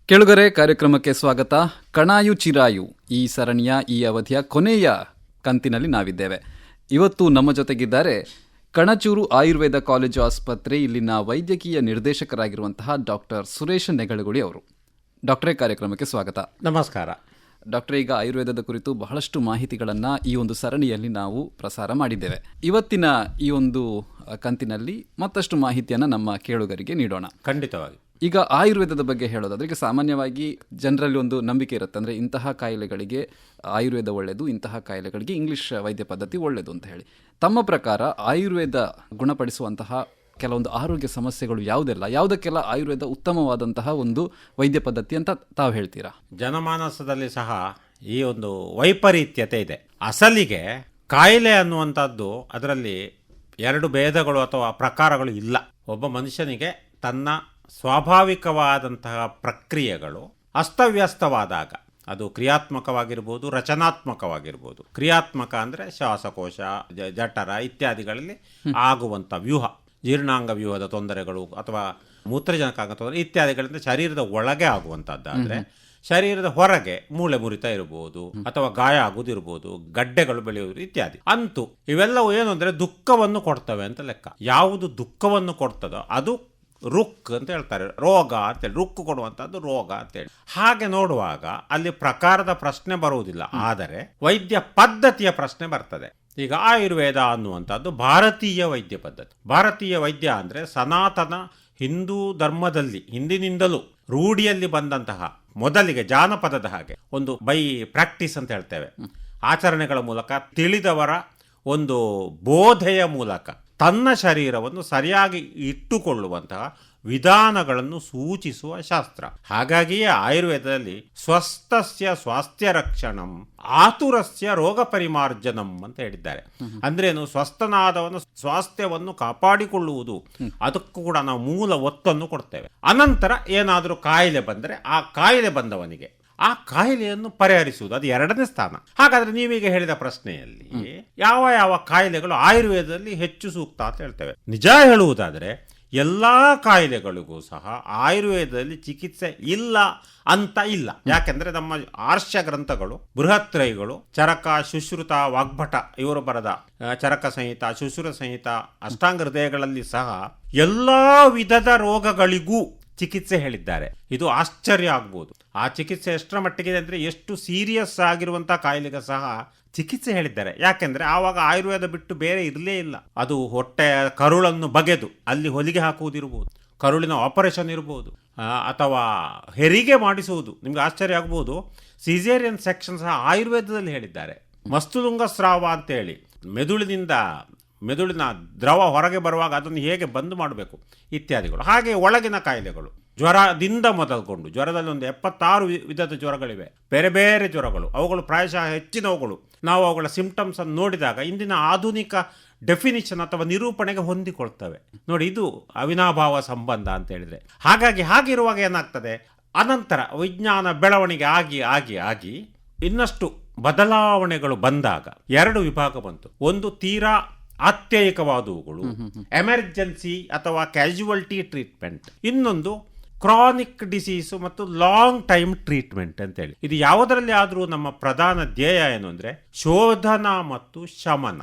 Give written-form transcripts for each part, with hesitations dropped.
ಕೆಳಗರೆ ಕಾರ್ಯಕ್ರಮಕ್ಕೆ ಸ್ವಾಗತ. ಕಣಾಯು ಚಿರಾಯು ಈ ಸರಣಿಯ ಈ ಅವಧಿಯ ಕೊನೆಯ ಕಂತಿನಲ್ಲಿ ನಾವಿದ್ದೇವೆ. ಇವತ್ತು ನಮ್ಮ ಜೊತೆಗಿದ್ದಾರೆ ಕಣಚೂರು ಆಯುರ್ವೇದ ಕಾಲೇಜು ಆಸ್ಪತ್ರೆ ಇಲ್ಲಿನ ವೈದ್ಯಕೀಯ ನಿರ್ದೇಶಕರಾಗಿರುವಂತಹ ಡಾಕ್ಟರ್ ಸುರೇಶ್ ನೆಗಳಗುಳಿ ಅವರು. ಡಾಕ್ಟರೇ, ಕಾರ್ಯಕ್ರಮಕ್ಕೆ ಸ್ವಾಗತ. ನಮಸ್ಕಾರ. ಡಾಕ್ಟರ್, ಈಗ ಆಯುರ್ವೇದದ ಕುರಿತು ಬಹಳಷ್ಟು ಮಾಹಿತಿಗಳನ್ನು ಈ ಒಂದು ಸರಣಿಯಲ್ಲಿ ನಾವು ಪ್ರಸಾರ ಮಾಡಿದ್ದೇವೆ. ಇವತ್ತಿನ ಈ ಒಂದು ಕಂತಿನಲ್ಲಿ ಮತ್ತಷ್ಟು ಮಾಹಿತಿಯನ್ನು ನಮ್ಮ ಕೇಳುಗರಿಗೆ ನೀಡೋಣ. ಖಂಡಿತವಾಗಿ. ಈಗ ಆಯುರ್ವೇದದ ಬಗ್ಗೆ ಹೇಳೋದಾದ್ರೆ, ಈಗ ಸಾಮಾನ್ಯವಾಗಿ ಜನರಲ್ಲಿ ಒಂದು ನಂಬಿಕೆ ಇರುತ್ತೆ, ಅಂದರೆ ಇಂತಹ ಕಾಯಿಲೆಗಳಿಗೆ ಆಯುರ್ವೇದ ಒಳ್ಳೆಯದು, ಇಂತಹ ಕಾಯಿಲೆಗಳಿಗೆ ಇಂಗ್ಲಿಷ್ ವೈದ್ಯ ಪದ್ಧತಿ ಒಳ್ಳೆಯದು ಅಂತ ಹೇಳಿ. ತಮ್ಮ ಪ್ರಕಾರ ಆಯುರ್ವೇದ ಗುಣಪಡಿಸುವಂತಹ ಕೆಲವೊಂದು ಆರೋಗ್ಯ ಸಮಸ್ಯೆಗಳು ಯಾವುದೆಲ್ಲ, ಯಾವುದಕ್ಕೆಲ್ಲ ಆಯುರ್ವೇದ ಉತ್ತಮವಾದಂತಹ ಒಂದು ವೈದ್ಯ ಪದ್ಧತಿ ಅಂತ ತಾವು ಹೇಳ್ತೀರಾ? ಜನಮಾನಸದಲ್ಲಿ ಸಹ ಈ ಒಂದು ವೈಪರೀತ್ಯತೆ ಇದೆ. ಅಸಲಿಗೆ ಕಾಯಿಲೆ ಅನ್ನುವಂಥದ್ದು ಅದರಲ್ಲಿ ಎರಡು ಭೇದಗಳು ಅಥವಾ ಪ್ರಕಾರಗಳು ಇಲ್ಲ. ಒಬ್ಬ ಮನುಷ್ಯನಿಗೆ ತನ್ನ ಸ್ವಾಭಾವಿಕವಾದಂತಹ ಪ್ರಕ್ರಿಯೆಗಳು ಅಸ್ತವ್ಯಸ್ತವಾದಾಗ, ಅದು ಕ್ರಿಯಾತ್ಮಕವಾಗಿರ್ಬೋದು, ರಚನಾತ್ಮಕವಾಗಿರ್ಬೋದು. ಕ್ರಿಯಾತ್ಮಕ ಅಂದರೆ ಶ್ವಾಸಕೋಶ, ಜಠರ ಇತ್ಯಾದಿಗಳಲ್ಲಿ ಆಗುವಂಥ ವ್ಯೂಹ, ಜೀರ್ಣಾಂಗ ವ್ಯೂಹದ ತೊಂದರೆಗಳು ಅಥವಾ ಮೂತ್ರಜನಕಾಂಗ ತೊಂದರೆ ಇತ್ಯಾದಿಗಳಿಂದ ಶರೀರದ ಒಳಗೆ ಆಗುವಂಥದ್ದಾದರೆ, ಶರೀರದ ಹೊರಗೆ ಮೂಳೆ ಮುರಿತ ಇರಬಹುದು ಅಥವಾ ಗಾಯ ಆಗುವುದಿರ್ಬೋದು, ಗಡ್ಡೆಗಳು ಬೆಳೆಯುವುದು ಇತ್ಯಾದಿ. ಅಂತೂ ಇವೆಲ್ಲವೂ ಏನು ಅಂದರೆ ದುಃಖವನ್ನು ಕೊಡ್ತವೆ ಅಂತ ಲೆಕ್ಕ. ಯಾವುದು ದುಃಖವನ್ನು ಕೊಡ್ತದೋ ಅದು ರುಕ್ ಅಂತ ಹೇಳ್ತಾರೆ, ರೋಗ ಅಂತೇಳಿ. ರುಕ್ಕು ಕೊಡುವಂಥದ್ದು ರೋಗ ಅಂತೇಳಿ. ಹಾಗೆ ನೋಡುವಾಗ ಅಲ್ಲಿ ಪ್ರಕಾರದ ಪ್ರಶ್ನೆ ಬರುವುದಿಲ್ಲ, ಆದರೆ ವೈದ್ಯ ಪದ್ಧತಿಯ ಪ್ರಶ್ನೆ ಬರ್ತದೆ. ಈಗ ಆಯುರ್ವೇದ ಅನ್ನುವಂಥದ್ದು ಭಾರತೀಯ ವೈದ್ಯ ಪದ್ಧತಿ. ಭಾರತೀಯ ವೈದ್ಯ ಅಂದರೆ ಸನಾತನ ಹಿಂದೂ ಧರ್ಮದಲ್ಲಿ ಹಿಂದಿನಿಂದಲೂ ರೂಢಿಯಲ್ಲಿ ಬಂದಂತಹ, ಮೊದಲಿಗೆ ಜಾನಪದದ ಹಾಗೆ ಒಂದು ಬೈ ಪ್ರಾಕ್ಟೀಸ್ ಅಂತ ಹೇಳ್ತೇವೆ, ಆಚರಣೆಗಳ ಮೂಲಕ ತಿಳಿದವರ ಒಂದು ಬೋಧೆಯ ಮೂಲಕ ತನ್ನ ಶರೀರವನ್ನು ಸರಿಯಾಗಿ ಇಟ್ಟುಕೊಳ್ಳುವಂತಹ ವಿಧಾನಗಳನ್ನು ಸೂಚಿಸುವ ಶಾಸ್ತ್ರ. ಹಾಗಾಗಿಯೇ ಆಯುರ್ವೇದದಲ್ಲಿ ಸ್ವಸ್ಥಸ್ಯ ಸ್ವಾಸ್ಥ್ಯ ರಕ್ಷಣಂ ಆತುರಸ್ಯ ರೋಗ ಪರಿಮಾರ್ಜನಂ ಅಂತ ಹೇಳಿದ್ದಾರೆ. ಅಂದ್ರೇನು? ಸ್ವಸ್ಥನಾದವನು ಸ್ವಾಸ್ಥ್ಯವನ್ನು ಕಾಪಾಡಿಕೊಳ್ಳುವುದು, ಅದಕ್ಕೂ ಕೂಡ ನಾವು ಮೂಲ ಒತ್ತನ್ನು ಕೊಡ್ತೇವೆ. ಅನಂತರ ಏನಾದರೂ ಕಾಯಿಲೆ ಬಂದರೆ ಆ ಕಾಯಿಲೆ ಬಂದವನಿಗೆ ಆ ಕಾಯಿಲೆಯನ್ನು ಪರಿಹರಿಸುವುದು, ಅದು ಎರಡನೇ ಸ್ಥಾನ. ಹಾಗಾದ್ರೆ ನೀವೀಗ ಹೇಳಿದ ಪ್ರಶ್ನೆಯಲ್ಲಿ ಯಾವ ಯಾವ ಕಾಯಿಲೆಗಳು ಆಯುರ್ವೇದದಲ್ಲಿ ಹೆಚ್ಚು ಸೂಕ್ತ ಅಂತ ಹೇಳ್ತೇವೆ. ನಿಜ ಹೇಳುವುದಾದರೆ ಎಲ್ಲ ಕಾಯಿಲೆಗಳಿಗೂ ಸಹ ಆಯುರ್ವೇದದಲ್ಲಿ ಚಿಕಿತ್ಸೆ ಇಲ್ಲ ಅಂತ ಇಲ್ಲ. ಯಾಕೆಂದ್ರೆ ನಮ್ಮ ಆರ್ಷ ಗ್ರಂಥಗಳು, ಬೃಹತ್ರೈಗಳು, ಚರಕ, ಶುಶ್ರುತ, ವಾಗ್ಭಟ ಇವರು ಬರೆದ ಚರಕ ಸಂಹಿತ, ಶುಶ್ರುತ ಸಂಹಿತ, ಅಷ್ಟಾಂಗ ಹೃದಯಗಳಲ್ಲಿ ಸಹ ಎಲ್ಲ ವಿಧದ ರೋಗಗಳಿಗೂ ಚಿಕಿತ್ಸೆ ಹೇಳಿದ್ದಾರೆ. ಇದು ಆಶ್ಚರ್ಯ ಆಗ್ಬೋದು. ಆ ಚಿಕಿತ್ಸೆ ಎಷ್ಟರ ಮಟ್ಟಿಗಿದೆ ಅಂದರೆ, ಎಷ್ಟು ಸೀರಿಯಸ್ ಆಗಿರುವಂತಹ ಕಾಯಿಲೆಗೆ ಸಹ ಚಿಕಿತ್ಸೆ ಹೇಳಿದ್ದಾರೆ. ಯಾಕೆಂದ್ರೆ ಆವಾಗ ಆಯುರ್ವೇದ ಬಿಟ್ಟು ಬೇರೆ ಇರಲೇ ಇಲ್ಲ. ಅದು ಹೊಟ್ಟೆಯ ಕರುಳನ್ನು ಬಗೆದು ಅಲ್ಲಿ ಹೊಲಿಗೆ ಹಾಕುವುದಿರ್ಬೋದು, ಕರುಳಿನ ಆಪರೇಷನ್ ಇರ್ಬೋದು, ಅಥವಾ ಹೆರಿಗೆ ಮಾಡಿಸುವುದು. ನಿಮ್ಗೆ ಆಶ್ಚರ್ಯ ಆಗ್ಬೋದು, ಸಿಸೇರಿಯನ್ ಸೆಕ್ಷನ್ ಸಹ ಆಯುರ್ವೇದದಲ್ಲಿ ಹೇಳಿದ್ದಾರೆ. ಮಸ್ತುಲುಂಗ ಸ್ರಾವ ಅಂತೇಳಿ, ಮೆದುಳಿನ ದ್ರವ ಹೊರಗೆ ಬರುವಾಗ ಅದನ್ನು ಹೇಗೆ ಬಂದ್ ಮಾಡಬೇಕು ಇತ್ಯಾದಿಗಳು. ಹಾಗೆ ಒಳಗಿನ ಕಾಯಿಲೆಗಳು, ಜ್ವರದಿಂದ ಮೊದಲುಗೊಂಡು, ಜ್ವರದಲ್ಲಿ ಒಂದು 76 ವಿಧದ ಜ್ವರಗಳಿವೆ, ಬೇರೆ ಬೇರೆ ಜ್ವರಗಳು. ಅವುಗಳು ಪ್ರಾಯಶಃ ಹೆಚ್ಚಿನವುಗಳು ನಾವು ಅವುಗಳ ಸಿಂಪ್ಟಮ್ಸ್ ಅನ್ನು ನೋಡಿದಾಗ ಇಂದಿನ ಆಧುನಿಕ ಡೆಫಿನಿಷನ್ ಅಥವಾ ನಿರೂಪಣೆಗೆ ಹೊಂದಿಕೊಳ್ತವೆ. ನೋಡಿ, ಇದು ಅವಿನಾಭಾವ ಸಂಬಂಧ ಅಂತ ಹೇಳಿದ್ರೆ. ಹಾಗಿರುವಾಗ ಏನಾಗ್ತದೆ, ಅನಂತರ ವಿಜ್ಞಾನ ಬೆಳವಣಿಗೆ ಆಗಿ ಆಗಿ ಆಗಿ ಇನ್ನಷ್ಟು ಬದಲಾವಣೆಗಳು ಬಂದಾಗ ಎರಡು ವಿಭಾಗ ಬಂತು. ಒಂದು ತೀರಾ ಅತ್ಯಯಿಕವಾದವುಗಳು, ಎಮರ್ಜೆನ್ಸಿ ಅಥವಾ ಕ್ಯಾಶುವಲ್ಟಿ ಟ್ರೀಟ್ಮೆಂಟ್. ಇನ್ನೊಂದು ಕ್ರಾನಿಕ್ ಡಿಸೀಸು ಮತ್ತು ಲಾಂಗ್ ಟೈಮ್ ಟ್ರೀಟ್ಮೆಂಟ್ ಅಂತೇಳಿ. ಇದು ಯಾವುದರಲ್ಲಿ ಆದರೂ ನಮ್ಮ ಪ್ರಧಾನ ಧ್ಯೇಯ ಏನು ಅಂದರೆ ಶೋಧನ ಮತ್ತು ಶಮನ.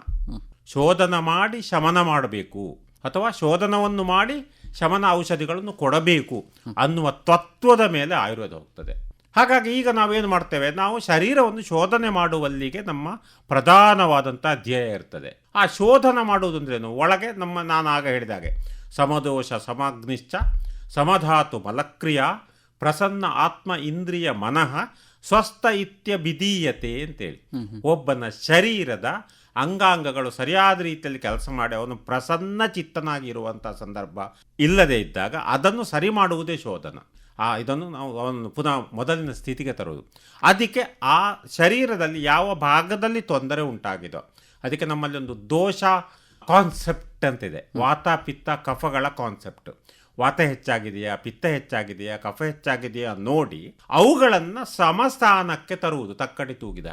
ಶೋಧನ ಮಾಡಿ ಶಮನ ಮಾಡಬೇಕು ಅಥವಾ ಶೋಧನವನ್ನು ಮಾಡಿ ಶಮನ ಔಷಧಿಗಳನ್ನು ಕೊಡಬೇಕು ಅನ್ನುವ ತತ್ವದ ಮೇಲೆ ಆಯುರ್ವೇದ ಹೋಗ್ತದೆ. ಹಾಗಾಗಿ ಈಗ ನಾವೇನು ಮಾಡ್ತೇವೆ, ನಾವು ಶರೀರವನ್ನು ಶೋಧನೆ ಮಾಡುವಲ್ಲಿಗೆ ನಮ್ಮ ಪ್ರಧಾನವಾದಂಥ ಧ್ಯೇಯ ಇರ್ತದೆ. ಆ ಶೋಧನ ಮಾಡುವುದು ಅಂದ್ರೇನು? ಒಳಗೆ ನಾನು ಆಗ ಹೇಳಿದಾಗೆ ಸಮದೋಷ ಸಮಗ್ನಿಶ್ಚ ಸಮಧಾತು ಮಲಕ್ರಿಯಾ ಪ್ರಸನ್ನ ಆತ್ಮ ಇಂದ್ರಿಯ ಮನಃ ಸ್ವಸ್ಥ ಇತ್ಯಭಿಧೀಯತೆ ಅಂತೇಳಿ. ಒಬ್ಬನ ಶರೀರದ ಅಂಗಾಂಗಗಳು ಸರಿಯಾದ ರೀತಿಯಲ್ಲಿ ಕೆಲಸ ಮಾಡಿ ಅವನು ಪ್ರಸನ್ನ ಚಿತ್ತನಾಗಿರುವಂಥ ಸಂದರ್ಭ ಇಲ್ಲದೇ ಇದ್ದಾಗ ಅದನ್ನು ಸರಿ ಮಾಡುವುದೇ ಶೋಧನ. ಇದನ್ನು ನಾವು ಅವನು ಪುನಃ ಮೊದಲಿನ ಸ್ಥಿತಿಗೆ ತರುವುದು. ಅದಕ್ಕೆ ಆ ಶರೀರದಲ್ಲಿ ಯಾವ ಭಾಗದಲ್ಲಿ ತೊಂದರೆ ಉಂಟಾಗಿದೋ ಅದಕ್ಕೆ ನಮ್ಮಲ್ಲಿ ಒಂದು ದೋಷ ಕಾನ್ಸೆಪ್ಟ್ ಅಂತಿದೆ. ವಾತ ಪಿತ್ತ ಕಫಗಳ ಕಾನ್ಸೆಪ್ಟ್. ವಾತ ಹೆಚ್ಚಾಗಿದೆಯಾ, ಪಿತ್ತ ಹೆಚ್ಚಾಗಿದೆಯಾ, ಕಫ ಹೆಚ್ಚಾಗಿದೆಯಾ ನೋಡಿ ಅವುಗಳನ್ನು ಸಮಸ್ಥಾನಕ್ಕೆ ತರುವುದು, ತಕ್ಕಡಿ ತೂಗಿದ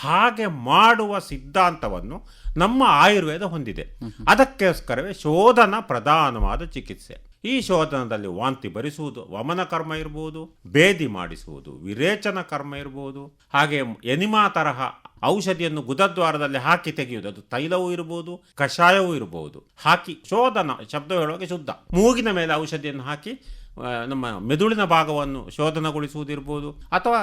ಹಾಗೆ ಮಾಡುವ ಸಿದ್ಧಾಂತವನ್ನು ನಮ್ಮ ಆಯುರ್ವೇದ ಹೊಂದಿದೆ. ಅದಕ್ಕೋಸ್ಕರವೇ ಶೋಧನ ಪ್ರಧಾನವಾದ ಚಿಕಿತ್ಸೆ. ಈ ಶೋಧನದಲ್ಲಿ ವಾಂತಿ ಭರಿಸುವುದು, ವಮನ ಕರ್ಮ ಇರಬಹುದು, ಭೇದಿ ಮಾಡಿಸುವುದು, ವಿರೇಚನ ಕರ್ಮ ಇರಬಹುದು, ಹಾಗೆ ಎನಿಮಾ ತರಹ ಔಷಧಿಯನ್ನು ಗುದದ್ವಾರದಲ್ಲಿ ಹಾಕಿ ತೆಗೆಯುವುದು, ಅದು ತೈಲವೂ ಇರಬಹುದು, ಕಷಾಯವೂ ಇರಬಹುದು. ಹಾಕಿ ಶೋಧನ ಶಬ್ದ ಹೇಳುವಾಗ ಶುದ್ಧ, ಮೂಗಿನ ಮೇಲೆ ಔಷಧಿಯನ್ನು ಹಾಕಿ ನಮ್ಮ ಮೆದುಳಿನ ಭಾಗವನ್ನು ಶೋಧನಗೊಳಿಸುವುದಿರ್ಬೋದು, ಅಥವಾ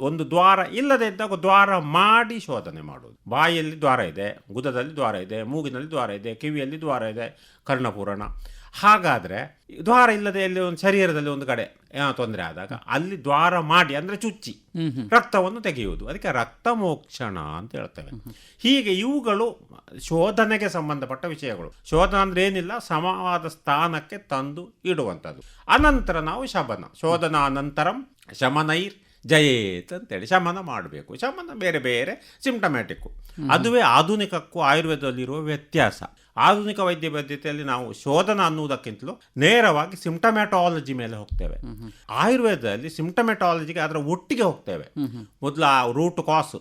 ಒಂದು ದ್ವಾರ ಇಲ್ಲದೆ ಇದ್ದಾಗ ದ್ವಾರ ಮಾಡಿ ಶೋಧನೆ ಮಾಡುವುದು. ಬಾಯಿಯಲ್ಲಿ ದ್ವಾರ ಇದೆ, ಗುದದಲ್ಲಿ ದ್ವಾರ ಇದೆ, ಮೂಗಿನಲ್ಲಿ ದ್ವಾರ ಇದೆ, ಕಿವಿಯಲ್ಲಿ ದ್ವಾರ ಇದೆ, ಕರ್ಣಪೂರಣ. ಹಾಗಾದರೆ ದ್ವಾರ ಇಲ್ಲದೆ ಎಲ್ಲಿ ಒಂದು ಶರೀರದಲ್ಲಿ ಒಂದು ಕಡೆ ಏನೋ ತೊಂದರೆ ಆದಾಗ ಅಲ್ಲಿ ದ್ವಾರ ಮಾಡಿ, ಅಂದರೆ ಚುಚ್ಚಿ ರಕ್ತವನ್ನು ತೆಗೆಯುವುದು, ಅದಕ್ಕೆ ರಕ್ತ ಮೋಕ್ಷಣ ಅಂತ ಹೇಳ್ತೇವೆ. ಹೀಗೆ ಇವುಗಳು ಶೋಧನೆಗೆ ಸಂಬಂಧಪಟ್ಟ ವಿಷಯಗಳು. ಶೋಧನ ಅಂದರೆ ಏನಿಲ್ಲ, ಸಮವಾದ ಸ್ಥಾನಕ್ಕೆ ತಂದು ಇಡುವಂಥದ್ದು. ಅನಂತರ ನಾವು ಶಮನ, ಶೋಧನ ಅನಂತರಂ ಶಮನೈರ್ ಜಯೇತ್ ಅಂತೇಳಿ ಶಮನ ಮಾಡಬೇಕು. ಶಮನ ಬೇರೆ ಬೇರೆ ಸಿಂಪ್ಟಮ್ಯಾಟಿಕ್ಕು. ಅದುವೇ ಆಧುನಿಕಕ್ಕೂ ಆಯುರ್ವೇದದಲ್ಲಿರುವ ವ್ಯತ್ಯಾಸ. ಆಧುನಿಕ ವೈದ್ಯ ಪದ್ಧತಿಯಲ್ಲಿ ನಾವು ಶೋಧನ ಅನ್ನುವುದಕ್ಕಿಂತಲೂ ನೇರವಾಗಿ ಸಿಂಪ್ಟಮ್ಯಾಟಾಲಜಿ ಮೇಲೆ ಹೋಗ್ತೇವೆ. ಆಯುರ್ವೇದದಲ್ಲಿ ಸಿಂಪ್ಟಮ್ಯಾಟಾಲಜಿಗೆ ಅದರ ಒಟ್ಟಿಗೆ ಹೋಗ್ತೇವೆ. ಮೊದಲು ಆ ರೂಟ್ ಕಾಸ್,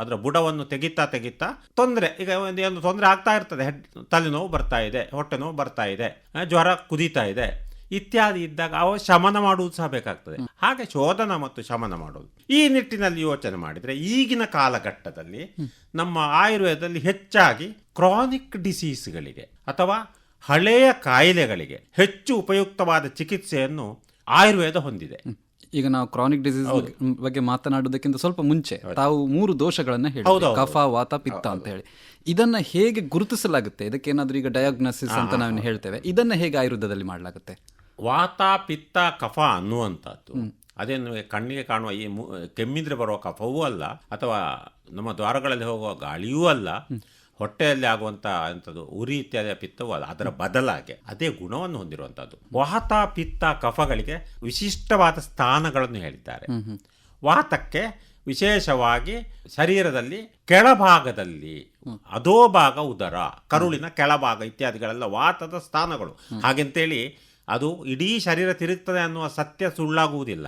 ಅದರ ಬುಡವನ್ನು ತೆಗಿತಾ ತೊಂದರೆ, ಈಗ ಒಂದು ತೊಂದರೆ ಆಗ್ತಾ ಇರ್ತದೆ, ತಲೆನೋವು ಬರ್ತಾ ಇದೆ, ಹೊಟ್ಟೆ ನೋವು ಬರ್ತಾ ಇದೆ, ಜ್ವರ ಕುದೀತಾ ಇದೆ ಇತ್ಯಾದಿ ಇದ್ದಾಗ ಅವ ಶಮನ ಮಾಡುವುದು ಸಹ ಬೇಕಾಗ್ತದೆ. ಹಾಗೆ ಶೋಧನ ಮತ್ತು ಶಮನ ಮಾಡುವುದು, ಈ ನಿಟ್ಟಿನಲ್ಲಿ ಯೋಚನೆ ಮಾಡಿದರೆ ಈಗಿನ ಕಾಲಘಟ್ಟದಲ್ಲಿ ನಮ್ಮ ಆಯುರ್ವೇದದಲ್ಲಿ ಹೆಚ್ಚಾಗಿ ಕ್ರಾನಿಕ್ ಡಿಸೀಸ್ಗಳಿಗೆ ಅಥವಾ ಹಳೆಯ ಕಾಯಿಲೆಗಳಿಗೆ ಹೆಚ್ಚು ಉಪಯುಕ್ತವಾದ ಚಿಕಿತ್ಸೆಯನ್ನು ಆಯುರ್ವೇದ ಹೊಂದಿದೆ. ಈಗ ನಾವು ಕ್ರಾನಿಕ್ ಡಿಸೀಸ್ ಬಗ್ಗೆ ಮಾತನಾಡುವುದಕ್ಕಿಂತ ಸ್ವಲ್ಪ ಮುಂಚೆ ತಾವು 3 ದೋಷಗಳನ್ನ ಹೇಳಿದ್ರಿ, ಕಫ, ವಾತ, ಪಿತ್ತ ಅಂತ ಹೇಳಿ. ಇದನ್ನ ಹೇಗೆ ಗುರುತಿಸಲಾಗುತ್ತೆ? ಇದಕ್ಕೇನಾದ್ರೂ ಈಗ ಡಯಾಗ್ನೋಸಿಸ್ ಅಂತ ನಾವು ಹೇಳ್ತೇವೆ, ಇದನ್ನ ಹೇಗೆ ಆಯುರ್ವೇದದಲ್ಲಿ ಮಾಡಲಾಗುತ್ತೆ? ವಾತ, ಪಿತ್ತ, ಕಫ ಅನ್ನುವಂಥದ್ದು ಅದೇನು ಕಣ್ಣಿಗೆ ಕಾಣುವ ಈ ಕೆಮ್ಮಿದ್ರೆ ಬರುವ ಕಫವೂ ಅಲ್ಲ, ಅಥವಾ ನಮ್ಮ ದ್ವಾರಗಳಲ್ಲಿ ಹೋಗುವ ಗಾಳಿಯೂ ಅಲ್ಲ, ಹೊಟ್ಟೆಯಲ್ಲಿ ಆಗುವಂಥ ಅಂಥದ್ದು ಉರಿ ಇತ್ಯಾದಿ ಪಿತ್ತವೂ ಅಲ್ಲ. ಅದರ ಬದಲಾಗಿ ಅದೇ ಗುಣವನ್ನು ಹೊಂದಿರುವಂಥದ್ದು. ವಾತ, ಪಿತ್ತ, ಕಫಗಳಿಗೆ ವಿಶಿಷ್ಟವಾದ ಸ್ಥಾನಗಳನ್ನು ಹೇಳಿದ್ದಾರೆ. ವಾತಕ್ಕೆ ವಿಶೇಷವಾಗಿ ಶರೀರದಲ್ಲಿ ಕೆಳಭಾಗದಲ್ಲಿ, ಅಧೋಭಾಗ ಉದರ, ಕರುಳಿನ ಕೆಳಭಾಗ ಇತ್ಯಾದಿಗಳೆಲ್ಲ ವಾತದ ಸ್ಥಾನಗಳು. ಹಾಗೆಂತೇಳಿ ಅದು ಇಡೀ ಶರೀರ ತಿರುಗ್ತದೆ ಅನ್ನುವ ಸತ್ಯ ಸುಳ್ಳಾಗುವುದಿಲ್ಲ.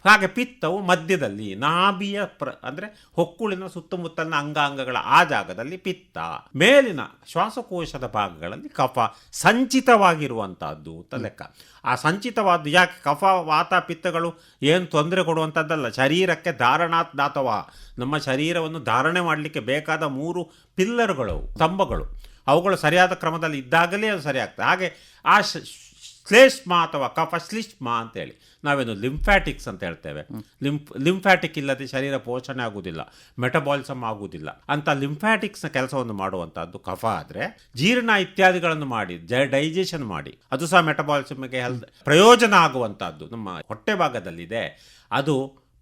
ಹಾಗೆ ಪಿತ್ತವು ಮಧ್ಯದಲ್ಲಿ, ನಾಭಿಯ ಅಂದರೆ ಹೊಕ್ಕುಳಿನ ಸುತ್ತಮುತ್ತಲಿನ ಅಂಗಾಂಗಗಳ ಆ ಜಾಗದಲ್ಲಿ ಪಿತ್ತ, ಮೇಲಿನ ಶ್ವಾಸಕೋಶದ ಭಾಗಗಳಲ್ಲಿ ಕಫ ಸಂಚಿತವಾಗಿರುವಂತಹದ್ದು ಅಂತ ಲೆಕ್ಕ. ಆ ಸಂಚಿತವಾದ ಯಾಕೆ ಕಫ, ವಾತ, ಪಿತ್ತಗಳು ಏನು ತೊಂದರೆ ಕೊಡುವಂಥದ್ದಲ್ಲ, ಶರೀರಕ್ಕೆ ಧಾರಣಾತ್ದಾತವ, ನಮ್ಮ ಶರೀರವನ್ನು ಧಾರಣೆ ಮಾಡಲಿಕ್ಕೆ ಬೇಕಾದ 3 ಪಿಲ್ಲರ್ಗಳು, ಸ್ತಂಭಗಳು, ಅವುಗಳು ಸರಿಯಾದ ಕ್ರಮದಲ್ಲಿ ಇದ್ದಾಗಲೇ ಅದು ಸರಿ ಆಗ್ತದೆ. ಹಾಗೆ ಆ ಶ್ಲೇಷ್ಮ ಅಥವಾ ಕಫ ಶ್ಲಿಷ್ಮ ಅಂತೇಳಿ ನಾವೇನು ಲಿಂಫ್ಯಾಟಿಕ್ಸ್ ಅಂತ ಹೇಳ್ತೇವೆ. ಲಿಂಫ್ಯಾಟಿಕ್ ಇಲ್ಲದೆ ಶರೀರ ಪೋಷಣೆ ಆಗುವುದಿಲ್ಲ, ಮೆಟಬಾಲಿಸಮ್ ಆಗುವುದಿಲ್ಲ ಅಂತ ಲಿಂಫ್ಯಾಟಿಕ್ಸ್ನ ಕೆಲಸವನ್ನು ಮಾಡುವಂಥದ್ದು ಕಫ. ಆದರೆ ಜೀರ್ಣ ಇತ್ಯಾದಿಗಳನ್ನು ಮಾಡಿ ಡೈಜೆಷನ್ ಮಾಡಿ ಅದು ಸಹ ಮೆಟಬಾಲಿಸಮ್ಗೆ ಪ್ರಯೋಜನ ಆಗುವಂಥದ್ದು ನಮ್ಮ ಹೊಟ್ಟೆ ಭಾಗದಲ್ಲಿದೆ, ಅದು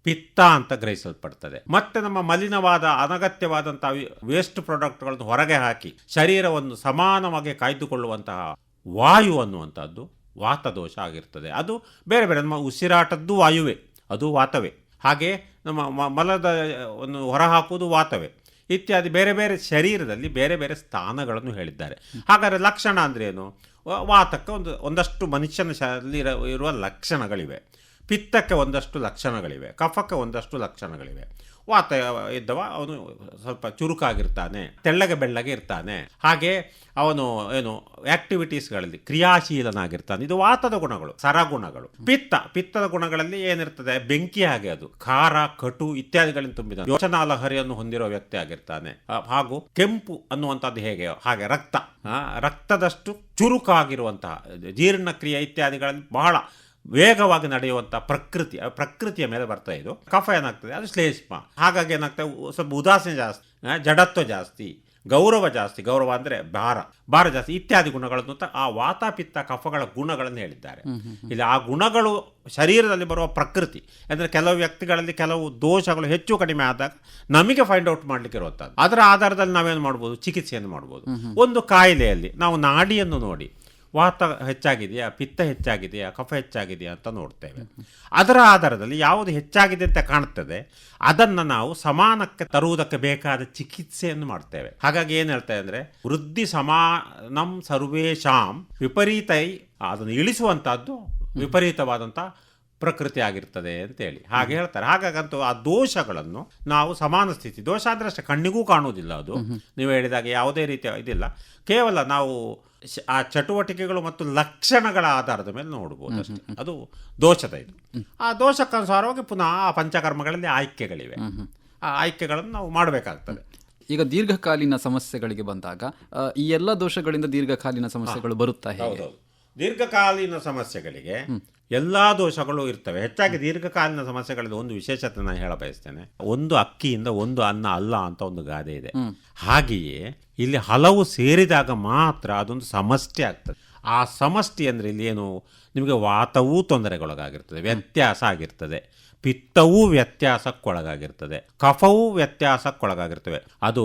ಪಿತ್ತ ಅಂತ ಗ್ರಹಿಸಲ್ಪಡ್ತದೆ. ಮತ್ತೆ ನಮ್ಮ ಮಲಿನವಾದ ಅನಗತ್ಯವಾದಂಥ ವೇಸ್ಟ್ ಪ್ರಾಡಕ್ಟ್ಗಳನ್ನು ಹೊರಗೆ ಹಾಕಿ ಶರೀರವನ್ನು ಸಮಾನವಾಗಿ ಕಾಯ್ದುಕೊಳ್ಳುವಂತಹ ವಾಯು ಅನ್ನುವಂಥದ್ದು ವಾತದೋಷ ಆಗಿರ್ತದೆ. ಅದು ಬೇರೆ ಬೇರೆ ನಮ್ಮ ಉಸಿರಾಟದ್ದು ವಾಯುವೇ, ಅದು ವಾತವೇ. ಹಾಗೆ ನಮ್ಮ ಮಲದ ಒಂದು ಹೊರಹಾಕುವುದು ವಾತವೇ. ಇತ್ಯಾದಿ ಬೇರೆ ಬೇರೆ ಶರೀರದಲ್ಲಿ ಬೇರೆ ಬೇರೆ ಸ್ಥಾನಗಳನ್ನು ಹೇಳಿದ್ದಾರೆ. ಹಾಗಾದರೆ ಲಕ್ಷಣ ಅಂದರೆ ಏನು? ವಾತಕ್ಕೆ ಒಂದಷ್ಟು ಮನುಷ್ಯನ ಇರುವ ಲಕ್ಷಣಗಳಿವೆ, ಪಿತ್ತಕ್ಕೆ ಒಂದಷ್ಟು ಲಕ್ಷಣಗಳಿವೆ, ಕಫಕ್ಕೆ ಒಂದಷ್ಟು ಲಕ್ಷಣಗಳಿವೆ. ವಾತ ಇದ್ದವ ಅವನು ಸ್ವಲ್ಪ ಚುರುಕಾಗಿರ್ತಾನೆ, ತೆಳ್ಳಗೆ ಬೆಳ್ಳಗೆ ಇರ್ತಾನೆ, ಹಾಗೆ ಅವನು ಏನು ಆಕ್ಟಿವಿಟೀಸ್ಗಳಲ್ಲಿ ಕ್ರಿಯಾಶೀಲನಾಗಿರ್ತಾನೆ. ಇದು ವಾತದ ಗುಣಗಳು, ಸರಗುಣಗಳು. ಪಿತ್ತದ ಗುಣಗಳಲ್ಲಿ ಏನಿರ್ತದೆ? ಬೆಂಕಿ ಹಾಗೆ, ಅದು ಖಾರ, ಕಟು ಇತ್ಯಾದಿಗಳಿಂದ ತುಂಬಿದ ಯೋಚನಾ ಲಹರಿಯನ್ನು ಹೊಂದಿರುವ ವ್ಯಕ್ತಿ ಆಗಿರ್ತಾನೆ. ಹಾಗೂ ಕೆಂಪು ಅನ್ನುವಂಥದ್ದು ಹೇಗೆ ಹಾಗೆ ರಕ್ತದಷ್ಟು ಚುರುಕಾಗಿರುವಂತಹ ಜೀರ್ಣಕ್ರಿಯೆ ಇತ್ಯಾದಿಗಳಲ್ಲಿ ಬಹಳ ವೇಗವಾಗಿ ನಡೆಯುವಂಥ ಪ್ರಕೃತಿಯ ಮೇಲೆ ಬರ್ತಾ ಇದು. ಕಫ ಏನಾಗ್ತದೆ? ಅದು ಶ್ಲೇಷ್ಮ. ಹಾಗಾಗಿ ಏನಾಗ್ತದೆ? ಸ್ವಲ್ಪ ಉದಾಸೀನ ಜಾಸ್ತಿ, ಜಡತ್ವ ಜಾಸ್ತಿ, ಗೌರವ ಜಾಸ್ತಿ, ಗೌರವ ಅಂದರೆ ಭಾರ ಜಾಸ್ತಿ ಇತ್ಯಾದಿ ಗುಣಗಳನ್ನು ಆ ವಾತ, ಪಿತ್ತ, ಕಫಗಳ ಗುಣಗಳನ್ನು ಹೇಳಿದ್ದಾರೆ. ಇಲ್ಲಿ ಆ ಗುಣಗಳು ಶರೀರದಲ್ಲಿ ಬರುವ ಪ್ರಕೃತಿ ಅಂದರೆ ಕೆಲವು ವ್ಯಕ್ತಿಗಳಲ್ಲಿ ಕೆಲವು ದೋಷಗಳು ಹೆಚ್ಚು ಕಡಿಮೆ ಆದಾಗ ನಮಗೆ ಫೈಂಡ್ ಔಟ್ ಮಾಡಲಿಕ್ಕೆ ಇರುವಂಥದ್ದು. ಅದರ ಆಧಾರದಲ್ಲಿ ನಾವೇನು ಮಾಡ್ಬೋದು? ಚಿಕಿತ್ಸೆಯನ್ನು ಮಾಡ್ಬೋದು. ಒಂದು ಕಾಯಿಲೆಯಲ್ಲಿ ನಾವು ನಾಡಿಯನ್ನು ನೋಡಿ ವಾತ ಹೆಚ್ಚಾಗಿದೆಯಾ, ಪಿತ್ತ ಹೆಚ್ಚಾಗಿದೆಯಾ, ಕಫ ಹೆಚ್ಚಾಗಿದೆಯಾ ಅಂತ ನೋಡ್ತೇವೆ. ಅದರ ಆಧಾರದಲ್ಲಿ ಯಾವುದು ಹೆಚ್ಚಾಗಿದೆ ಅಂತ ಕಾಣ್ತದೆ ಅದನ್ನು ನಾವು ಸಮಾನಕ್ಕೆ ತರುವುದಕ್ಕೆ ಬೇಕಾದ ಚಿಕಿತ್ಸೆಯನ್ನು ಮಾಡ್ತೇವೆ. ಹಾಗಾಗಿ ಏನು ಹೇಳ್ತೇವೆ ಅಂದರೆ ವೃದ್ಧಿ ಸಮಾನಂ ಸರ್ವೇಷಾಂ ವಿಪರೀತೈ, ಅದನ್ನು ಇಳಿಸುವಂಥದ್ದು ವಿಪರೀತವಾದಂಥ ಪ್ರಕೃತಿ ಆಗಿರ್ತದೆ ಅಂತೇಳಿ ಹಾಗೆ ಹೇಳ್ತಾರೆ. ಹಾಗಾಗಂತೂ ಆ ದೋಷಗಳನ್ನು ನಾವು ಸಮಾನ ಸ್ಥಿತಿ, ದೋಷ ಅಂದರೆ ಅಷ್ಟೇ ಕಣ್ಣಿಗೂ ಕಾಣುವುದಿಲ್ಲ, ಅದು ನೀವು ಹೇಳಿದಾಗ ಯಾವುದೇ ರೀತಿಯ ಇದಿಲ್ಲ, ಕೇವಲ ನಾವು ಆ ಚಟುವಟಿಕೆಗಳು ಮತ್ತು ಲಕ್ಷಣಗಳ ಆಧಾರದ ಮೇಲೆ ನೋಡ್ಬೋದು ಅಷ್ಟೇ. ಅದು ದೋಷದ ಇದು. ಆ ದೋಷಕ್ಕನುಸಾರವಾಗಿ ಪುನಃ ಆ ಪಂಚಕರ್ಮಗಳಲ್ಲಿ ಆಯ್ಕೆಗಳಿವೆ, ಆ ಆಯ್ಕೆಗಳನ್ನು ನಾವು ಮಾಡಬೇಕಾಗ್ತದೆ. ಈಗ ದೀರ್ಘಕಾಲೀನ ಸಮಸ್ಯೆಗಳಿಗೆ ಬಂದಾಗ ಈ ಎಲ್ಲ ದೋಷಗಳಿಂದ ದೀರ್ಘಕಾಲೀನ ಸಮಸ್ಯೆಗಳು ಬರುತ್ತಾ ಹೇಗೆ? ಹೌದೌದು, ದೀರ್ಘಕಾಲೀನ ಸಮಸ್ಯೆಗಳಿಗೆ ಎಲ್ಲ ದೋಷಗಳು ಇರ್ತವೆ. ಹೆಚ್ಚಾಗಿ ದೀರ್ಘಕಾಲೀನ ಸಮಸ್ಯೆಗಳಲ್ಲಿ ಒಂದು ವಿಶೇಷತೆ ನಾನು ಹೇಳ ಬಯಸ್ತೇನೆ. ಒಂದು ಅಕ್ಕಿಯಿಂದ ಒಂದು ಅನ್ನ ಅಲ್ಲ ಅಂತ ಒಂದು ಗಾದೆ ಇದೆ. ಹಾಗೆಯೇ ಇಲ್ಲಿ ಹಲವು ಸೇರಿದಾಗ ಮಾತ್ರ ಅದೊಂದು ಸಮಷ್ಟಿ ಆಗ್ತದೆ. ಆ ಸಮಷ್ಟಿ ಅಂದರೆ ಇಲ್ಲಿ ಏನು, ನಿಮಗೆ ವಾತವೂ ತೊಂದರೆಗೊಳಗಾಗಿರ್ತದೆ, ವ್ಯತ್ಯಾಸ ಆಗಿರ್ತದೆ, ಪಿತ್ತವೂ ವ್ಯತ್ಯಾಸಕ್ಕೊಳಗಾಗಿರ್ತದೆ, ಕಫವೂ ವ್ಯತ್ಯಾಸಕ್ಕೊಳಗಾಗಿರ್ತವೆ. ಅದು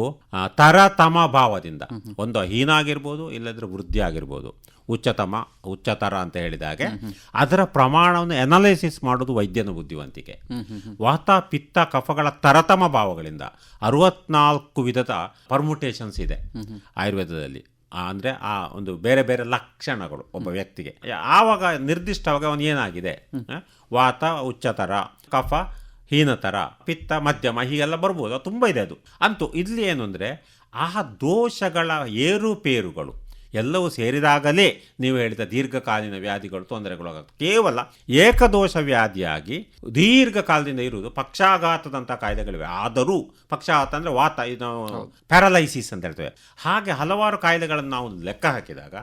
ತರತಮ ಭಾವದಿಂದ ಒಂದು ಹೀನ ಆಗಿರ್ಬೋದು, ಇಲ್ಲದ್ರೆ ವೃದ್ಧಿ ಆಗಿರ್ಬೋದು, ಉಚ್ಚತರ ಅಂತ ಹೇಳಿದಾಗೆ ಅದರ ಪ್ರಮಾಣವನ್ನು ಅನಲೈಸಿಸ್ ಮಾಡೋದು ವೈದ್ಯನ ಬುದ್ಧಿವಂತಿಕೆ. ವಾತ ಪಿತ್ತ ಕಫಗಳ ತರತಮ ಭಾವಗಳಿಂದ 64 ವಿಧದ ಪರ್ಮುಟೇಷನ್ಸ್ ಇದೆ ಆಯುರ್ವೇದದಲ್ಲಿ. ಅಂದರೆ ಆ ಒಂದು ಬೇರೆ ಬೇರೆ ಲಕ್ಷಣಗಳು ಒಬ್ಬ ವ್ಯಕ್ತಿಗೆ. ಆವಾಗ ನಿರ್ದಿಷ್ಟವಾಗಿ ಅವನು ಏನಾಗಿದೆ, ವಾತ ಉಚ್ಚತರ, ಕಫ ಹೀನತರ, ಪಿತ್ತ ಮಧ್ಯಮ, ಹೀಗೆಲ್ಲ ಬರ್ಬೋದು, ತುಂಬ ಇದೆ ಅದು. ಅಂತೂ ಇಲ್ಲಿ ಏನು ಅಂದರೆ ಆ ದೋಷಗಳ ಏರುಪೇರುಗಳು ಎಲ್ಲವೂ ಸೇರಿದಾಗಲೇ ನೀವು ಹೇಳಿದ ದೀರ್ಘಕಾಲೀನ ವ್ಯಾಧಿಗಳು ತೊಂದರೆಗೊಳಗಾಗ್ತವೆ. ಕೇವಲ ಏಕದೋಷ ವ್ಯಾಧಿಯಾಗಿ ದೀರ್ಘಕಾಲದಿಂದ ಇರುವುದು ಪಕ್ಷಾಘಾತದಂಥ ಕಾಯಿಲೆಗಳಿವೆ. ಆದರೂ ಪಕ್ಷಾಘಾತ ಅಂದರೆ ವಾತ, ಇದು ಪ್ಯಾರಲೈಸಿಸ್ ಅಂತ ಹೇಳ್ತೇವೆ. ಹಾಗೆ ಹಲವಾರು ಕಾಯಿಲೆಗಳನ್ನು ನಾವು ಲೆಕ್ಕ ಹಾಕಿದಾಗ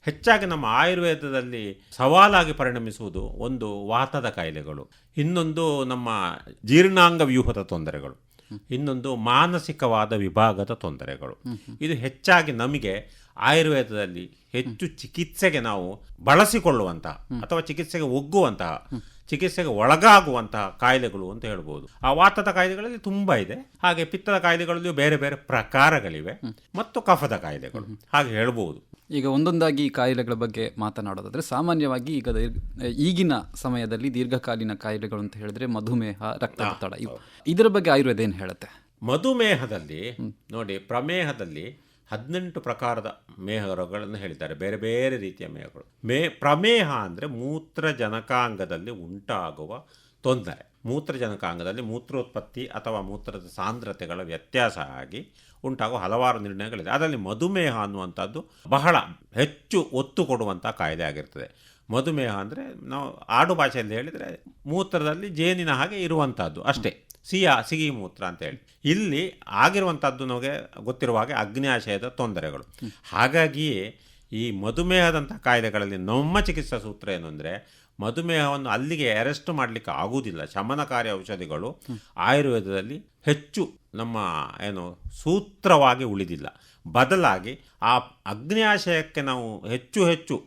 ಹೆಚ್ಚಾಗಿ ನಮ್ಮ ಆಯುರ್ವೇದದಲ್ಲಿ ಸವಾಲಾಗಿ ಪರಿಣಮಿಸುವುದು ಒಂದು ವಾತದ ಕಾಯಿಲೆಗಳು, ಇನ್ನೊಂದು ನಮ್ಮ ಜೀರ್ಣಾಂಗ ವ್ಯೂಹದ ತೊಂದರೆಗಳು, ಇನ್ನೊಂದು ಮಾನಸಿಕವಾದ ವಿಭಾಗದ ತೊಂದರೆಗಳು. ಇದು ಹೆಚ್ಚಾಗಿ ನಮಗೆ ಆಯುರ್ವೇದದಲ್ಲಿ ಹೆಚ್ಚು ಚಿಕಿತ್ಸೆಗೆ ನಾವು ಬಳಸಿಕೊಳ್ಳುವಂತಹ ಅಥವಾ ಚಿಕಿತ್ಸೆಗೆ ಒಗ್ಗುವಂತಹ, ಚಿಕಿತ್ಸೆಗೆ ಒಳಗಾಗುವಂತಹ ಕಾಯಿಲೆಗಳು ಅಂತ ಹೇಳ್ಬೋದು. ಆ ವಾತದ ಕಾಯಿಲೆಗಳಲ್ಲಿ ತುಂಬ ಇದೆ. ಹಾಗೆ ಪಿತ್ತದ ಕಾಯಿಲೆಗಳಲ್ಲಿಯೂ ಬೇರೆ ಬೇರೆ ಪ್ರಕಾರಗಳಿವೆ, ಮತ್ತು ಕಫದ ಕಾಯಿಲೆಗಳು ಹಾಗೆ ಹೇಳ್ಬೋದು. ಈಗ ಒಂದೊಂದಾಗಿ ಕಾಯಿಲೆಗಳ ಬಗ್ಗೆ ಮಾತನಾಡೋದಾದ್ರೆ, ಸಾಮಾನ್ಯವಾಗಿ ಈಗಿನ ಸಮಯದಲ್ಲಿ ದೀರ್ಘಕಾಲೀನ ಕಾಯಿಲೆಗಳು ಅಂತ ಹೇಳಿದ್ರೆ ಮಧುಮೇಹ, ರಕ್ತದೊತ್ತಡ, ಇದರ ಬಗ್ಗೆ ಆಯುರ್ವೇದ ಏನು ಹೇಳುತ್ತೆ? ಮಧುಮೇಹದಲ್ಲಿ ನೋಡಿ, ಪ್ರಮೇಹದಲ್ಲಿ 18 ಪ್ರಕಾರದ ಮೇಹಗಳನ್ನು ಹೇಳಿದ್ದಾರೆ, ಬೇರೆ ಬೇರೆ ರೀತಿಯ ಮೇಹಗಳು. ಪ್ರಮೇಹ ಅಂದರೆ ಮೂತ್ರಜನಕಾಂಗದಲ್ಲಿ ಉಂಟಾಗುವ ತೊಂದರೆ. ಮೂತ್ರಜನಕಾಂಗದಲ್ಲಿ ಮೂತ್ರೋತ್ಪತ್ತಿ ಅಥವಾ ಮೂತ್ರದ ಸಾಂದ್ರತೆಗಳ ವ್ಯತ್ಯಾಸ ಆಗಿ ಉಂಟಾಗುವ ಹಲವಾರು ನಿರ್ಣಯಗಳಿದೆ. ಅದರಲ್ಲಿ ಮಧುಮೇಹ ಅನ್ನುವಂಥದ್ದು ಬಹಳ ಹೆಚ್ಚು ಒತ್ತು ಕೊಡುವಂಥ ಕಾಯಿಲೆ ಆಗಿರ್ತದೆ. ಮಧುಮೇಹ ಅಂದರೆ ನಾವು ಆಡು ಭಾಷೆಯಲ್ಲಿ ಹೇಳಿದರೆ ಮೂತ್ರದಲ್ಲಿ ಜೇನಿನ ಹಾಗೆ ಇರುವಂಥದ್ದು ಅಷ್ಟೇ, ಸಿಹಿ ಮೂತ್ರ ಅಂತೇಳಿ. ಇಲ್ಲಿ ಆಗಿರುವಂಥದ್ದು ನಮಗೆ ಗೊತ್ತಿರುವ ಹಾಗೆ ಅಗ್ನ್ಯಾಶಯದ ತೊಂದರೆಗಳು. ಹಾಗಾಗಿಯೇ ಈ ಮಧುಮೇಹದಂಥ ಕಾಯಿಲೆಗಳಲ್ಲಿ ನಮ್ಮ ಚಿಕಿತ್ಸಾ ಸೂತ್ರ ಏನು ಅಂದರೆ, ಮಧುಮೇಹವನ್ನು ಅಲ್ಲಿಗೆ ಅರೆಸ್ಟ್ ಮಾಡಲಿಕ್ಕೆ ಆಗುವುದಿಲ್ಲ. ಶಮನಕಾರಿ ಔಷಧಿಗಳು ಆಯುರ್ವೇದದಲ್ಲಿ ಹೆಚ್ಚು ನಮ್ಮ ಸೂತ್ರವಾಗಿ ಉಳಿದಿಲ್ಲ. ಬದಲಾಗಿ ಆ ಅಗ್ನ್ಯಾಶಯಕ್ಕೆ ನಾವು ಹೆಚ್ಚು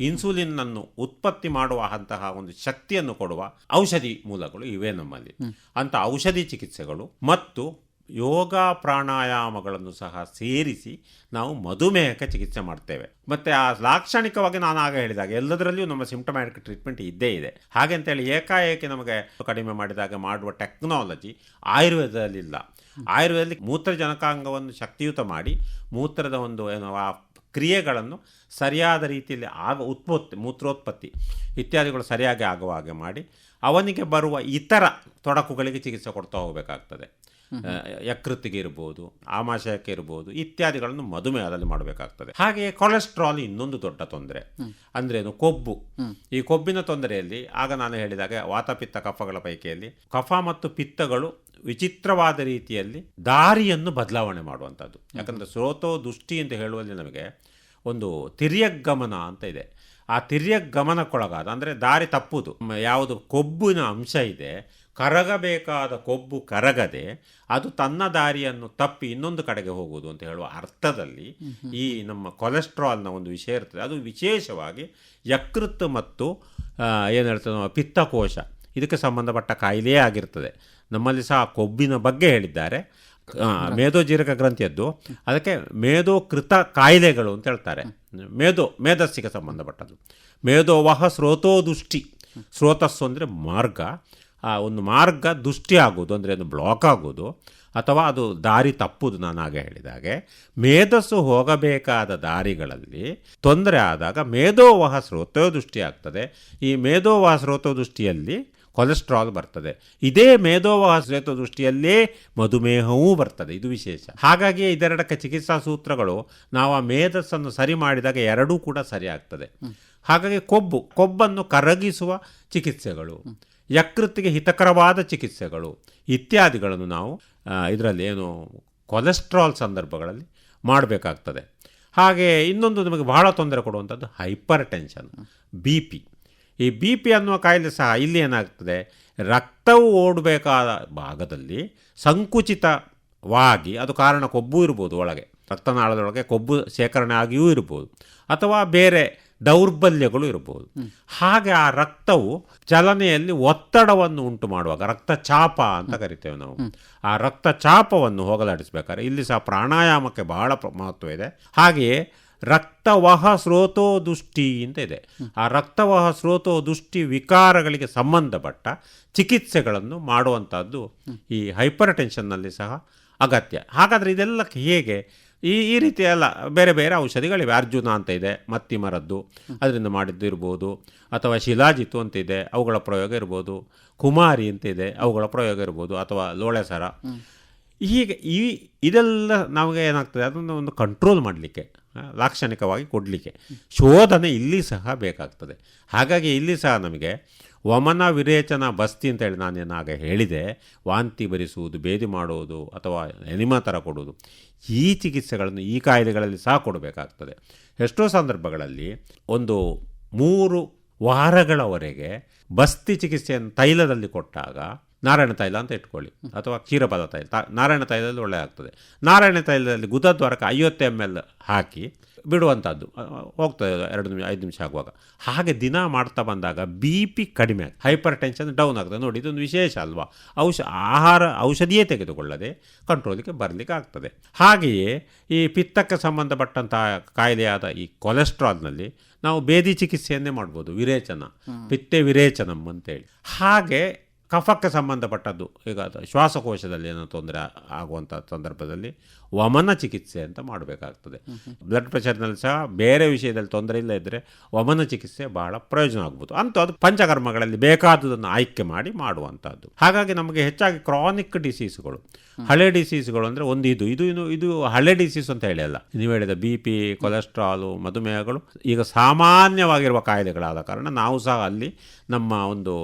ಇನ್ಸುಲಿನ್ನನ್ನು ಉತ್ಪತ್ತಿ ಮಾಡುವ ಅಂತಹ ಒಂದು ಶಕ್ತಿಯನ್ನು ಕೊಡುವ ಔಷಧಿ ಮೂಲಗಳು ಇವೆ ನಮ್ಮಲ್ಲಿ. ಅಂಥ ಔಷಧಿ ಚಿಕಿತ್ಸೆಗಳು ಮತ್ತು ಯೋಗ ಪ್ರಾಣಾಯಾಮಗಳನ್ನು ಸಹ ಸೇರಿಸಿ ನಾವು ಮಧುಮೇಹಕ್ಕೆ ಚಿಕಿತ್ಸೆ ಮಾಡ್ತೇವೆ. ಮತ್ತು ಆ ಲಾಕ್ಷಣಿಕವಾಗಿ ನಾನು ಆಗ ಹೇಳಿದಾಗ ಎಲ್ಲದರಲ್ಲಿಯೂ ನಮ್ಮ ಸಿಂಪ್ಟಮ್ಯಾಟಿಕ್ ಟ್ರೀಟ್ಮೆಂಟ್ ಇದ್ದೇ ಇದೆ. ಹಾಗೆ ಅಂತೇಳಿ ಏಕಾಏಕಿ ನಮಗೆ ಕಡಿಮೆ ಮಾಡಿದಾಗ ಮಾಡುವ ಟೆಕ್ನಾಲಜಿ ಆಯುರ್ವೇದದಲ್ಲಿಲ್ಲ. ಆಯುರ್ವೇದದಲ್ಲಿ ಮೂತ್ರಜನಕಾಂಗವನ್ನು ಶಕ್ತಿಯುತ ಮಾಡಿ ಮೂತ್ರದ ಒಂದು ಆ ಕ್ರಿಯೆಗಳನ್ನು ಸರಿಯಾದ ರೀತಿಯಲ್ಲಿ ಮೂತ್ರೋತ್ಪತ್ತಿ ಇತ್ಯಾದಿಗಳು ಸರಿಯಾಗಿ ಆಗುವ ಹಾಗೆ ಮಾಡಿ ಅವನಿಗೆ ಬರುವ ಇತರ ತೊಡಕುಗಳಿಗೆ ಚಿಕಿತ್ಸೆ ಕೊಡ್ತಾ ಹೋಗಬೇಕಾಗ್ತದೆ. ಯಕೃತ್ತಿಗೆ ಇರ್ಬೋದು, ಆಮಾಶಯಕ್ಕೆ ಇರ್ಬೋದು, ಇತ್ಯಾದಿಗಳನ್ನು ಮಧುಮೇಹದಲ್ಲಿ ಮಾಡಬೇಕಾಗ್ತದೆ. ಹಾಗೆಯೇ ಕೊಲೆಸ್ಟ್ರಾಲ್ ಇನ್ನೊಂದು ದೊಡ್ಡ ತೊಂದರೆ. ಅಂದ್ರೇನು, ಕೊಬ್ಬು. ಈ ಕೊಬ್ಬಿನ ತೊಂದರೆಯಲ್ಲಿ ಆಗ ನಾನು ಹೇಳಿದಾಗ ವಾತಪಿತ್ತ ಕಫಗಳ ಪೈಕಿಯಲ್ಲಿ ಕಫ ಮತ್ತು ಪಿತ್ತಗಳು ವಿಚಿತ್ರವಾದ ರೀತಿಯಲ್ಲಿ ದಾರಿಯನ್ನು ಬದಲಾವಣೆ ಮಾಡುವಂಥದ್ದು. ಯಾಕಂದರೆ ಸ್ರೋತೋ ದುಷ್ಟಿ ಅಂತ ಹೇಳುವಲ್ಲಿ ನಮಗೆ ಒಂದು ತಿರ್ಯಗಮನ ಅಂತ ಇದೆ. ಆ ತಿರ್ಯಗಮನಕ್ಕೊಳಗಾದ ಅಂದರೆ ದಾರಿ ತಪ್ಪುವುದು. ಯಾವುದು ಕೊಬ್ಬಿನ ಅಂಶ ಇದೆ, ಕರಗಬೇಕಾದ ಕೊಬ್ಬು ಕರಗದೆ ಅದು ತನ್ನ ದಾರಿಯನ್ನು ತಪ್ಪಿ ಇನ್ನೊಂದು ಕಡೆಗೆ ಹೋಗುವುದು ಅಂತ ಹೇಳುವ ಅರ್ಥದಲ್ಲಿ ಈ ನಮ್ಮ ಕೊಲೆಸ್ಟ್ರಾಲ್ನ ಒಂದು ವಿಷಯ ಇರ್ತದೆ. ಅದು ವಿಶೇಷವಾಗಿ ಯಕೃತ್ ಮತ್ತು ಏನು ಹೇಳ್ತದೆ ನಮ್ಮ ಪಿತ್ತಕೋಶ, ಇದಕ್ಕೆ ಸಂಬಂಧಪಟ್ಟ ಕಾಯಿಲೆಯೇ ಆಗಿರ್ತದೆ. ನಮ್ಮಲ್ಲಿ ಸಹ ಕೊಬ್ಬಿನ ಬಗ್ಗೆ ಹೇಳಿದ್ದಾರೆ, ಮೇದೋಜೀರಕ ಗ್ರಂಥಿಯದ್ದು. ಅದಕ್ಕೆ ಮೇದೋಕೃತ ಕಾಯಿಲೆಗಳು ಅಂತ ಹೇಳ್ತಾರೆ. ಮೇಧಸ್ಸಿಗೆ ಸಂಬಂಧಪಟ್ಟದ್ದು. ಮೇದೋವಹ ಸ್ರೋತೋ ದುಷ್ಟಿ. ಸ್ರೋತಸ್ಸು ಅಂದರೆ ಮಾರ್ಗ. ಆ ಒಂದು ಮಾರ್ಗ ದುಷ್ಟಿ ಆಗೋದು ಅಂದರೆ ಅದು ಬ್ಲಾಕ್ ಆಗೋದು ಅಥವಾ ಅದು ದಾರಿ ತಪ್ಪುದು. ನಾನು ಹಾಗೆ ಹೇಳಿದಾಗೆ ಮೇಧಸ್ಸು ಹೋಗಬೇಕಾದ ದಾರಿಗಳಲ್ಲಿ ತೊಂದರೆ ಆದಾಗ ಮೇಧೋವಹ ಸ್ರೋತೋ ದೃಷ್ಟಿ ಆಗ್ತದೆ. ಈ ಮೇಧೋವಹ ಸ್ರೋತೋ ದೃಷ್ಟಿಯಲ್ಲಿ ಕೊಲೆಸ್ಟ್ರಾಲ್ ಬರ್ತದೆ. ಇದೇ ಮೇದೋವಾಹ ಶ್ವೇತ ದೃಷ್ಟಿಯಲ್ಲೇ ಮಧುಮೇಹವೂ ಬರ್ತದೆ. ಇದು ವಿಶೇಷ. ಹಾಗಾಗಿ ಇದೆರಡಕ್ಕೆ ಚಿಕಿತ್ಸಾ ಸೂತ್ರಗಳು ನಾವು ಆ ಮೇಧಸ್ಸನ್ನು ಸರಿ ಮಾಡಿದಾಗ ಎರಡೂ ಕೂಡ ಸರಿ ಆಗ್ತದೆ. ಹಾಗಾಗಿ ಕೊಬ್ಬನ್ನು ಕರಗಿಸುವ ಚಿಕಿತ್ಸೆಗಳು, ಯಕೃತ್ತಿಗೆ ಹಿತಕರವಾದ ಚಿಕಿತ್ಸೆಗಳು ಇತ್ಯಾದಿಗಳನ್ನು ನಾವು ಇದರಲ್ಲಿ ಕೊಲೆಸ್ಟ್ರಾಲ್ ಸಂದರ್ಭಗಳಲ್ಲಿ ಮಾಡಬೇಕಾಗ್ತದೆ. ಹಾಗೆ ಇನ್ನೊಂದು ನಮಗೆ ಬಹಳ ತೊಂದರೆ ಕೊಡುವಂಥದ್ದು ಹೈಪರ್ ಟೆನ್ಷನ್, BP. ಈ BP ಅನ್ನುವ ಕಾಯಿಲೆ ಸಹ ಇಲ್ಲಿ ಏನಾಗ್ತದೆ, ರಕ್ತವು ಓಡಬೇಕಾದ ಭಾಗದಲ್ಲಿ ಸಂಕುಚಿತವಾಗಿ, ಅದು ಕಾರಣ ಕೊಬ್ಬು ಇರ್ಬೋದು, ಒಳಗೆ ರಕ್ತನಾಳದೊಳಗೆ ಕೊಬ್ಬು ಶೇಖರಣೆ ಆಗಿಯೂ ಇರ್ಬೋದು, ಅಥವಾ ಬೇರೆ ದೌರ್ಬಲ್ಯಗಳು ಇರಬಹುದು. ಹಾಗೆ ಆ ರಕ್ತವು ಚಲನೆಯಲ್ಲಿ ಒತ್ತಡವನ್ನು ಉಂಟು ಮಾಡುವಾಗ ರಕ್ತಚಾಪ ಅಂತ ಕರಿತೇವೆ ನಾವು. ಆ ರಕ್ತಚಾಪವನ್ನು ಹೋಗಲಾಡಿಸಬೇಕಾದ್ರೆ ಇಲ್ಲಿ ಸಹ ಪ್ರಾಣಾಯಾಮಕ್ಕೆ ಬಹಳ ಮಹತ್ವ ಇದೆ. ಹಾಗೆಯೇ ರಕ್ತವಾಹ ಸ್ರೋತೋ ದುಷ್ಟಿ ಅಂತ ಇದೆ. ಆ ರಕ್ತವಾಹ ಸ್ರೋತೋ ದುಷ್ಟಿ ವಿಕಾರಗಳಿಗೆ ಸಂಬಂಧಪಟ್ಟ ಚಿಕಿತ್ಸೆಗಳನ್ನು ಮಾಡುವಂಥದ್ದು ಈ ಹೈಪರ್ ಟೆನ್ಷನ್ನಲ್ಲಿ ಸಹ ಅಗತ್ಯ. ಹಾಗಾದರೆ ಇದೆಲ್ಲಕ್ಕೆ ಹೇಗೆ? ಈ ರೀತಿ ಎಲ್ಲ ಬೇರೆ ಬೇರೆ ಔಷಧಿಗಳಿವೆ. ಅರ್ಜುನ ಅಂತ ಇದೆ, ಮತ್ತಿ ಮರದ್ದು, ಅದರಿಂದ ಮಾಡಿದ್ದು ಇರ್ಬೋದು, ಅಥವಾ ಶಿಲಾಜಿತು ಅಂತ ಇದೆ, ಅವುಗಳ ಪ್ರಯೋಗ ಇರ್ಬೋದು, ಕುಮಾರಿ ಅಂತ ಇದೆ, ಅವುಗಳ ಪ್ರಯೋಗ ಇರ್ಬೋದು, ಅಥವಾ ಲೋಳೆಸರ. ಹೀಗೆ ಇದೆಲ್ಲ ನಮಗೆ ಏನಾಗ್ತದೆ, ಅದನ್ನು ಒಂದು ಕಂಟ್ರೋಲ್ ಮಾಡಲಿಕ್ಕೆ, ಲಾಕ್ಷಣಿಕವಾಗಿ ಕೊಡಲಿಕ್ಕೆ ಶೋಧನೆ ಇಲ್ಲಿ ಸಹ ಬೇಕಾಗ್ತದೆ. ಹಾಗಾಗಿ ಇಲ್ಲಿ ಸಹ ನಮಗೆ ವಮನ ವಿರೇಚನ ಬಸ್ತಿ ಅಂತೇಳಿ ನಾನೇನಾಗ ಹೇಳಿದೆ, ವಾಂತಿ ಬರಿಸುವುದು, ಬೇದಿ ಮಾಡುವುದು, ಅಥವಾ ಎನಿಮಾ ಥರ ಕೊಡುವುದು, ಈ ಚಿಕಿತ್ಸೆಗಳನ್ನು ಈ ಕಾಯಿಲೆಗಳಲ್ಲಿ ಸಹ ಕೊಡಬೇಕಾಗ್ತದೆ. ಎಷ್ಟೋ ಸಂದರ್ಭಗಳಲ್ಲಿ 3 ವಾರಗಳವರೆಗೆ ಬಸ್ತಿ ಚಿಕಿತ್ಸೆಯನ್ನು ತೈಲದಲ್ಲಿ ಕೊಟ್ಟಾಗ, ನಾರಾಯಣ ತೈಲ ಅಂತ ಇಟ್ಕೊಳ್ಳಿ, ಅಥವಾ ಕ್ಷೀರಪದ ತೈಲ, ನಾರಾಯಣ ತೈಲದಲ್ಲಿ ಒಳ್ಳೆ ಆಗ್ತದೆ. ನಾರಾಯಣ ತೈಲದಲ್ಲಿ ಗುದದ್ವಾರಕ್ಕೆ 50 ml ಹಾಕಿ ಬಿಡುವಂಥದ್ದು, ಹೋಗ್ತದೆ 2-5 ನಿಮಿಷ ಆಗುವಾಗ. ಹಾಗೆ ದಿನ ಮಾಡ್ತಾ ಬಂದಾಗ BP ಕಡಿಮೆ ಆಗಿ ಹೈಪರ್ ಟೆನ್ಷನ್ ಡೌನ್ ಆಗ್ತದೆ. ನೋಡಿ, ಇದೊಂದು ವಿಶೇಷ ಅಲ್ವಾ? ಔಷಧಿಯೇ ತೆಗೆದುಕೊಳ್ಳದೆ ಕಂಟ್ರೋಲಿಗೆ ಬರಲಿಕ್ಕೆ ಆಗ್ತದೆ. ಹಾಗೆಯೇ ಈ ಪಿತ್ತಕ್ಕೆ ಸಂಬಂಧಪಟ್ಟಂತಹ ಕಾಯಿಲೆಯಾದ ಈ ಕೊಲೆಸ್ಟ್ರಾಲ್ನಲ್ಲಿ ನಾವು ಬೇದಿ ಚಿಕಿತ್ಸೆಯನ್ನೇ ಮಾಡ್ಬೋದು, ವಿರೇಚನ, ಪಿತ್ತೆ ವಿರೇಚನಂ ಅಂತೇಳಿ. ಹಾಗೆ ಕಫಕ್ಕೆ ಸಂಬಂಧಪಟ್ಟದ್ದು, ಈಗ ಶ್ವಾಸಕೋಶದಲ್ಲಿ ಏನೋ ತೊಂದರೆ ಆಗುವಂಥ ಸಂದರ್ಭದಲ್ಲಿ ವಮನ ಚಿಕಿತ್ಸೆ ಅಂತ ಮಾಡಬೇಕಾಗ್ತದೆ. ಬ್ಲಡ್ ಪ್ರೆಷರ್ನಲ್ಲಿ ಸಹ ಬೇರೆ ವಿಷಯದಲ್ಲಿ ತೊಂದರೆ ಇಲ್ಲ ಇದ್ದರೆ ವಮನ ಚಿಕಿತ್ಸೆ ಬಹಳ ಪ್ರಯೋಜನ ಆಗ್ಬೋದು. ಅಂತೂ ಅದು ಪಂಚಕರ್ಮಗಳಲ್ಲಿ ಬೇಕಾದುದನ್ನು ಆಯ್ಕೆ ಮಾಡಿ ಮಾಡುವಂಥದ್ದು. ಹಾಗಾಗಿ ನಮಗೆ ಹೆಚ್ಚಾಗಿ ಕ್ರಾನಿಕ್ ಡಿಸೀಸ್ಗಳು, ಹಳೆ ಡಿಸೀಸ್ಗಳು ಅಂದರೆ ಇದು ಹಳೆ ಡಿಸೀಸ್ ಅಂತ ಹೇಳಿ ಅಲ್ಲ, ನೀವು ಹೇಳಿದ BP, ಕೊಲೆಸ್ಟ್ರಾಲು, ಮಧುಮೇಹಗಳು ಈಗ ಸಾಮಾನ್ಯವಾಗಿರುವ ಕಾಯಿಲೆಗಳಾದ ಕಾರಣ ನಾವು ಸಹ ಅಲ್ಲಿ ನಮ್ಮ ಒಂದು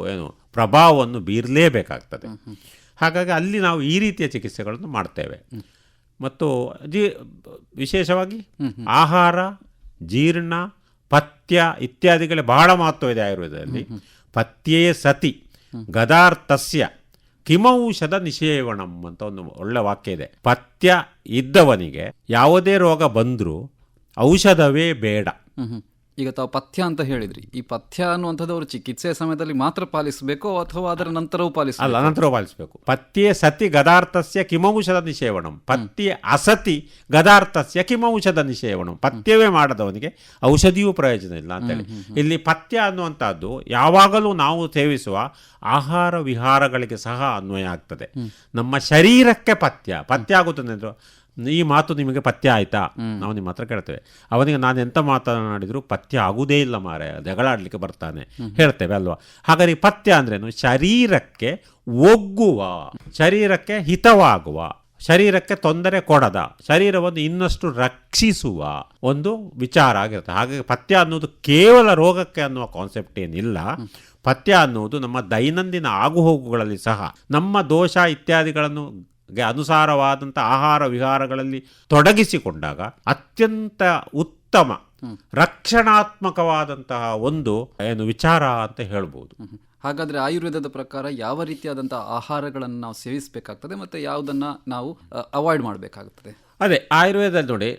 ಪ್ರಭಾವವನ್ನು ಬೀರಲೇಬೇಕಾಗ್ತದೆ. ಹಾಗಾಗಿ ಅಲ್ಲಿ ನಾವು ಈ ರೀತಿಯ ಚಿಕಿತ್ಸೆಗಳನ್ನು ಮಾಡ್ತೇವೆ. ಮತ್ತು ವಿಶೇಷವಾಗಿ ಆಹಾರ, ಜೀರ್ಣ, ಪಥ್ಯ ಇತ್ಯಾದಿಗಳೇ ಬಹಳ ಮಹತ್ವ ಇದೆ ಆಯುರ್ವೇದದಲ್ಲಿ. ಪಥ್ಯೇ ಸತಿ ಗದಾರ್ಥಸ್ಯ ಕಿಮೌಷಧ ನಿಷೇವಣಂ ಅಂತ ಒಂದು ಒಳ್ಳೆ ವಾಕ್ಯ ಇದೆ. ಪಥ್ಯ ಇದ್ದವನಿಗೆ ಯಾವುದೇ ರೋಗ ಬಂದರೂ ಔಷಧವೇ ಬೇಡ. ಈಗ ತಾವು ಪಥ್ಯ ಅಂತ ಹೇಳಿದ್ರಿ, ಈ ಪಥ್ಯ ಅನ್ನುವಂಥದ್ದು ಅವರು ಚಿಕಿತ್ಸೆಯ ಸಮಯದಲ್ಲಿ ಮಾತ್ರ ಪಾಲಿಸಬೇಕು ಅಥವಾ ಅದರ ನಂತರವೂ ಪಾಲಿಸಬೇಕು? ಅಲ್ಲ, ನಂತರವೂ ಪಾಲಿಸಬೇಕು. ಪಥ್ಯೇ ಸತಿ ಗದಾರ್ಥಸ್ಯ ಕಿಮೌಷಧ ನಿಷೇವಣಂ, ಪಥ್ಯೇ ಅಸತಿ ಗದಾರ್ಥಸ್ಯ ಕಿಮೌಷಧ ನಿಷೇವಣಂ. ಪಥ್ಯವೇ ಮಾಡದವನಿಗೆ ಔಷಧಿಯೂ ಪ್ರಯೋಜನ ಇಲ್ಲ ಅಂತೇಳಿ ಇಲ್ಲಿ ಪಥ್ಯ ಅನ್ನುವಂಥದ್ದು ಯಾವಾಗಲೂ ನಾವು ಸೇವಿಸುವ ಆಹಾರ ವಿಹಾರಗಳಿಗೆ ಸಹ ಅನ್ವಯ ಆಗ್ತದೆ. ನಮ್ಮ ಶರೀರಕ್ಕೆ ಪಥ್ಯ ಆಗುತ್ತದೆ. ಈ ಮಾತು ನಿಮಗೆ ಪಥ್ಯ ಆಯ್ತಾ? ನಾವು ನಿಮ್ಮ ಹತ್ರ ಕೇಳ್ತೇವೆ. ಅವನಿಗೆ ನಾನು ಎಂತ ಮಾತನಾಡಿದ್ರು ಪಥ್ಯ ಆಗುವುದೇ ಇಲ್ಲ ಮಾರೆ, ಜಗಳಾಡಲಿಕ್ಕೆ ಬರ್ತಾನೆ ಹೇಳ್ತೇವೆ ಅಲ್ವಾ? ಹಾಗಾದ್ರೆ ಪಥ್ಯ ಅಂದ್ರೇನು? ಶರೀರಕ್ಕೆ ಒಗ್ಗುವ, ಶರೀರಕ್ಕೆ ಹಿತವಾಗುವ, ಶರೀರಕ್ಕೆ ತೊಂದರೆ ಕೊಡದ, ಶರೀರವನ್ನು ಇನ್ನಷ್ಟು ರಕ್ಷಿಸುವ ಒಂದು ವಿಚಾರ ಆಗಿರುತ್ತೆ. ಹಾಗಾಗಿ ಪಥ್ಯ ಅನ್ನೋದು ಕೇವಲ ರೋಗಕ್ಕೆ ಅನ್ನುವ ಕಾನ್ಸೆಪ್ಟ್ ಏನಿಲ್ಲ. ಪಥ್ಯ ಅನ್ನುವುದು ನಮ್ಮ ದೈನಂದಿನ ಆಗುಹೋಗುಗಳಲ್ಲಿ ಸಹ ನಮ್ಮ ದೋಷ ಇತ್ಯಾದಿಗಳನ್ನು ಅನುಸಾರವಾದಂಥ ಆಹಾರ ವಿಹಾರಗಳಲ್ಲಿ ತೊಡಗಿಸಿಕೊಂಡಾಗ ಅತ್ಯಂತ ಉತ್ತಮ ರಕ್ಷಣಾತ್ಮಕವಾದಂತಹ ಒಂದು ವಿಚಾರ ಅಂತ ಹೇಳ್ಬೋದು. ಹಾಗಾದರೆ ಆಯುರ್ವೇದದ ಪ್ರಕಾರ ಯಾವ ರೀತಿಯಾದಂಥ ಆಹಾರಗಳನ್ನು ನಾವು ಸೇವಿಸಬೇಕಾಗ್ತದೆ ಮತ್ತು ಯಾವುದನ್ನು ನಾವು ಅವಾಯ್ಡ್ ಮಾಡಬೇಕಾಗುತ್ತದೆ? ಅದೇ ಆಯುರ್ವೇದದಲ್ಲಿ ನೋಡಿ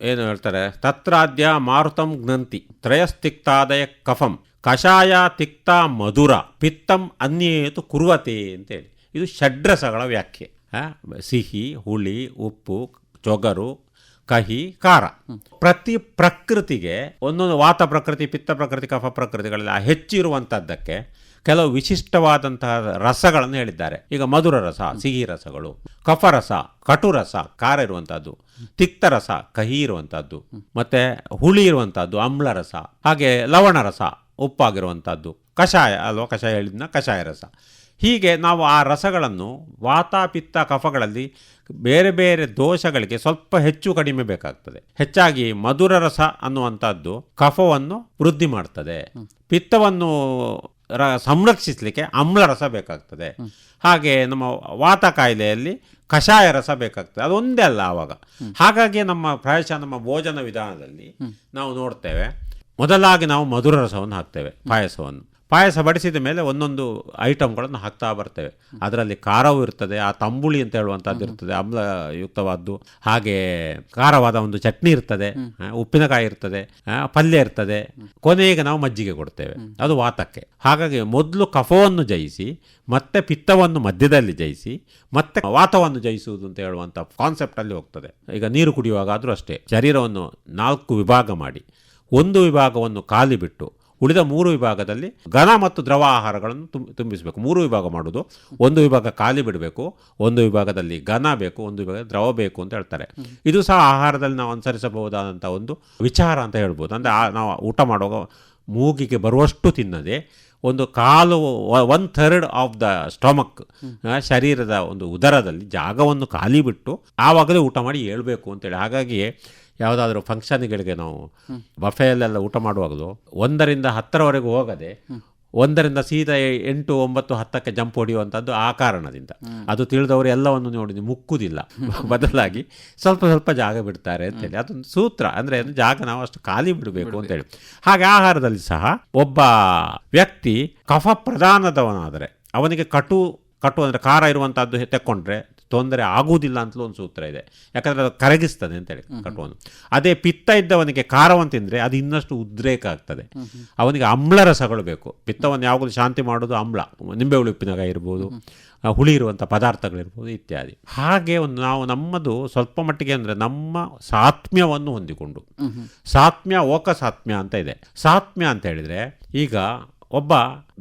ಏನು ಹೇಳ್ತಾರೆ, ತತ್ರಾದ್ಯ ಮಾರುತಂ ಜ್ಞಂತಿ ತ್ರಯಸ್ತಿಕ್ತಾದಯ ಕಫಂ ಕಷಾಯ ತಿಕ್ತ ಮಧುರ ಪಿತ್ತಂ ಅನ್ಯೇತು ಕುರುವತೆ ಅಂತೇಳಿ. ಇದು ಷಡ್ರಸಗಳ ವ್ಯಾಖ್ಯೆ. ಸಿಹಿ, ಹುಳಿ, ಉಪ್ಪು, ಚೊಗರು, ಕಹಿ, ಖಾರ. ಪ್ರತಿ ಪ್ರಕೃತಿಗೆ ಒಂದೊಂದು ವಾತ ಪ್ರಕೃತಿ, ಪಿತ್ತ ಪ್ರಕೃತಿ, ಕಫ ಪ್ರಕೃತಿಗಳೆಲ್ಲ ಹೆಚ್ಚಿರುವಂಥದ್ದಕ್ಕೆ ಕೆಲವು ವಿಶಿಷ್ಟವಾದಂತಹ ರಸಗಳನ್ನು ಹೇಳಿದ್ದಾರೆ. ಈಗ ಮಧುರ ರಸ, ಸಿಹಿ ರಸಗಳು, ಕಫರಸ, ಕಟುರಸ, ಖಾರ ಇರುವಂಥದ್ದು, ತಿಕ್ತರಸ, ಕಹಿ ಇರುವಂಥದ್ದು, ಮತ್ತೆ ಹುಳಿ ಇರುವಂಥದ್ದು, ಆಮ್ಲರಸ, ಹಾಗೆ ಲವಣರಸ, ಉಪ್ಪಾಗಿರುವಂಥದ್ದು, ಕಷಾಯ ಅಲ್ವಾ, ಕಷಾಯ ಹೇಳಿದ್ನ ಕಷಾಯ ರಸ. ಹೀಗೆ ನಾವು ಆ ರಸಗಳನ್ನು ವಾತ ಪಿತ್ತ ಕಫಗಳಲ್ಲಿ ಬೇರೆ ಬೇರೆ ದೋಷಗಳಿಗೆ ಸ್ವಲ್ಪ ಹೆಚ್ಚು ಕಡಿಮೆ ಬೇಕಾಗ್ತದೆ. ಹೆಚ್ಚಾಗಿ ಮಧುರ ರಸ ಅನ್ನುವಂಥದ್ದು ಕಫವನ್ನು ವೃದ್ಧಿ ಮಾಡ್ತದೆ. ಪಿತ್ತವನ್ನು ಸಂರಕ್ಷಿಸಲಿಕ್ಕೆ ಆಮ್ಲ ರಸ ಬೇಕಾಗ್ತದೆ. ಹಾಗೆ ನಮ್ಮ ವಾತ ಕಾಯಿಲೆಯಲ್ಲಿ ಕಷಾಯ ರಸ ಬೇಕಾಗ್ತದೆ. ಅದೊಂದೇ ಅಲ್ಲ ಆವಾಗ. ಹಾಗಾಗಿ ನಮ್ಮ ಪ್ರಾಯಶಃ ನಮ್ಮ ಭೋಜನ ವಿಧಾನದಲ್ಲಿ ನಾವು ನೋಡ್ತೇವೆ, ಮೊದಲಾಗಿ ನಾವು ಮಧುರ ರಸವನ್ನು ಹಾಕ್ತೇವೆ. ಪಾಯಸ ಬಡಿಸಿದ ಮೇಲೆ ಒಂದೊಂದು ಐಟಮ್ಗಳನ್ನು ಹಾಕ್ತಾ ಬರ್ತೇವೆ. ಅದರಲ್ಲಿ ಖಾರವೂ ಇರ್ತದೆ, ಆ ತಂಬುಳಿ ಅಂತ ಹೇಳುವಂಥದ್ದು ಇರ್ತದೆ, ಆಮ್ಲಯುಕ್ತವಾದ್ದು. ಹಾಗೆ ಖಾರವಾದ ಒಂದು ಚಟ್ನಿ ಇರ್ತದೆ, ಉಪ್ಪಿನಕಾಯಿ ಇರ್ತದೆ, ಪಲ್ಯ ಇರ್ತದೆ. ಕೊನೆಗೆ ನಾವು ಮಜ್ಜಿಗೆ ಕೊಡ್ತೇವೆ, ಅದು ವಾತಕ್ಕೆ. ಹಾಗಾಗಿ ಮೊದಲು ಕಫವನ್ನು ಜಯಿಸಿ, ಮತ್ತೆ ಪಿತ್ತವನ್ನು ಮಧ್ಯದಲ್ಲಿ ಜಯಿಸಿ, ಮತ್ತೆ ವಾತವನ್ನು ಜಯಿಸುವುದು ಅಂತ ಹೇಳುವಂಥ ಕಾನ್ಸೆಪ್ಟಲ್ಲಿ ಹೋಗ್ತದೆ. ಈಗ ನೀರು ಕುಡಿಯುವಾಗ ಆದರೂ ಅಷ್ಟೇ, ಶರೀರವನ್ನು 4 ವಿಭಾಗ ಮಾಡಿ ಒಂದು ವಿಭಾಗವನ್ನು ಖಾಲಿ ಬಿಟ್ಟು ಉಳಿದ 3 ವಿಭಾಗದಲ್ಲಿ ಘನ ಮತ್ತು ದ್ರವ ಆಹಾರಗಳನ್ನು ತುಂಬಿಸಬೇಕು. 3 ವಿಭಾಗ ಮಾಡೋದು, ಒಂದು ವಿಭಾಗ ಖಾಲಿ ಬಿಡಬೇಕು, ಒಂದು ವಿಭಾಗದಲ್ಲಿ ಘನ ಬೇಕು, ಒಂದು ವಿಭಾಗ ದ್ರವ ಬೇಕು ಅಂತ ಹೇಳ್ತಾರೆ. ಇದು ಸಹ ಆಹಾರದಲ್ಲಿ ನಾವು ಅನುಸರಿಸಬಹುದಾದಂಥ ಒಂದು ವಿಚಾರ ಅಂತ ಹೇಳ್ಬೋದು. ಅಂದರೆ ನಾವು ಊಟ ಮಾಡುವಾಗ ಮೂಗಿಗೆ ಬರುವಷ್ಟು ತಿನ್ನದೆ ಒಂದು ಕಾಲು 1/3 ಆಫ್ ದ ಸ್ಟಮಕ್, ಶರೀರದ ಒಂದು ಉದರದಲ್ಲಿ ಜಾಗವನ್ನು ಖಾಲಿ ಬಿಟ್ಟು ಆವಾಗಲೇ ಊಟ ಮಾಡಿ ಹೇಳ್ಬೇಕು ಅಂತೇಳಿ. ಹಾಗಾಗಿ ಯಾವುದಾದ್ರೂ ಫಂಕ್ಷನ್ಗಳಿಗೆ ನಾವು ಬಫೆಯಲ್ಲೆಲ್ಲ ಊಟ ಮಾಡುವಾಗಲೂ 1ರಿಂದ 10ರವರೆಗೂ ಹೋಗದೆ 1ರಿಂದ ಸೀದಾ 8, 9, 10ಕ್ಕೆ ಜಂಪ್ ಹೊಡೆಯುವಂಥದ್ದು ಆ ಕಾರಣದಿಂದ. ಅದು ತಿಳಿದವರು ಎಲ್ಲವನ್ನು ನೋಡಿ ಮುಕ್ಕುವುದಿಲ್ಲ, ಬದಲಾಗಿ ಸ್ವಲ್ಪ ಸ್ವಲ್ಪ ಜಾಗ ಬಿಡ್ತಾರೆ ಅಂತೇಳಿ. ಅದೊಂದು ಸೂತ್ರ. ಅಂದರೆ ಜಾಗ ನಾವು ಅಷ್ಟು ಖಾಲಿ ಬಿಡಬೇಕು ಅಂತೇಳಿ. ಹಾಗೆ ಆಹಾರದಲ್ಲಿ ಸಹ ಒಬ್ಬ ವ್ಯಕ್ತಿ ಕಫ ಪ್ರಧಾನದವನಾದರೆ ಅವನಿಗೆ ಕಟು ಅಂದರೆ ಖಾರ ಇರುವಂಥದ್ದು ತೆಕ್ಕೊಂಡ್ರೆ ತೊಂದರೆ ಆಗುವುದಿಲ್ಲ ಅಂತಲೂ ಒಂದು ಸೂತ್ರ ಇದೆ. ಯಾಕಂದರೆ ಅದು ಕರಗಿಸ್ತದೆ ಅಂತೇಳಿ ಕಟುವನ್ನು. ಅದೇ ಪಿತ್ತ ಇದ್ದವನಿಗೆ ಖಾರವನ್ನು ತಿಂದರೆ ಅದು ಇನ್ನಷ್ಟು ಉದ್ರೇಕ ಆಗ್ತದೆ. ಅವನಿಗೆ ಆಮ್ಲ ರಸಗಳು ಬೇಕು. ಪಿತ್ತವನ್ನು ಯಾವಾಗಲೂ ಶಾಂತಿ ಮಾಡೋದು ಆಮ್ಲ, ನಿಂಬೆ ಹುಳಿ ಉಪ್ಪಿನಕಾಯಿ ಇರ್ಬೋದು, ಹುಳಿ ಇರುವಂಥ ಪದಾರ್ಥಗಳಿರ್ಬೋದು ಇತ್ಯಾದಿ. ಹಾಗೆ ನಾವು ನಮ್ಮದು ಸ್ವಲ್ಪ ಮಟ್ಟಿಗೆ ಅಂದರೆ ನಮ್ಮ ಸಾತ್ಮ್ಯವನ್ನು ಹೊಂದಿಕೊಂಡು, ಸಾತ್ಮ್ಯ ಓಕಸಾತ್ಮ್ಯ ಅಂತ ಇದೆ. ಸಾತ್ಮ್ಯ ಅಂತ ಹೇಳಿದರೆ ಈಗ ಒಬ್ಬ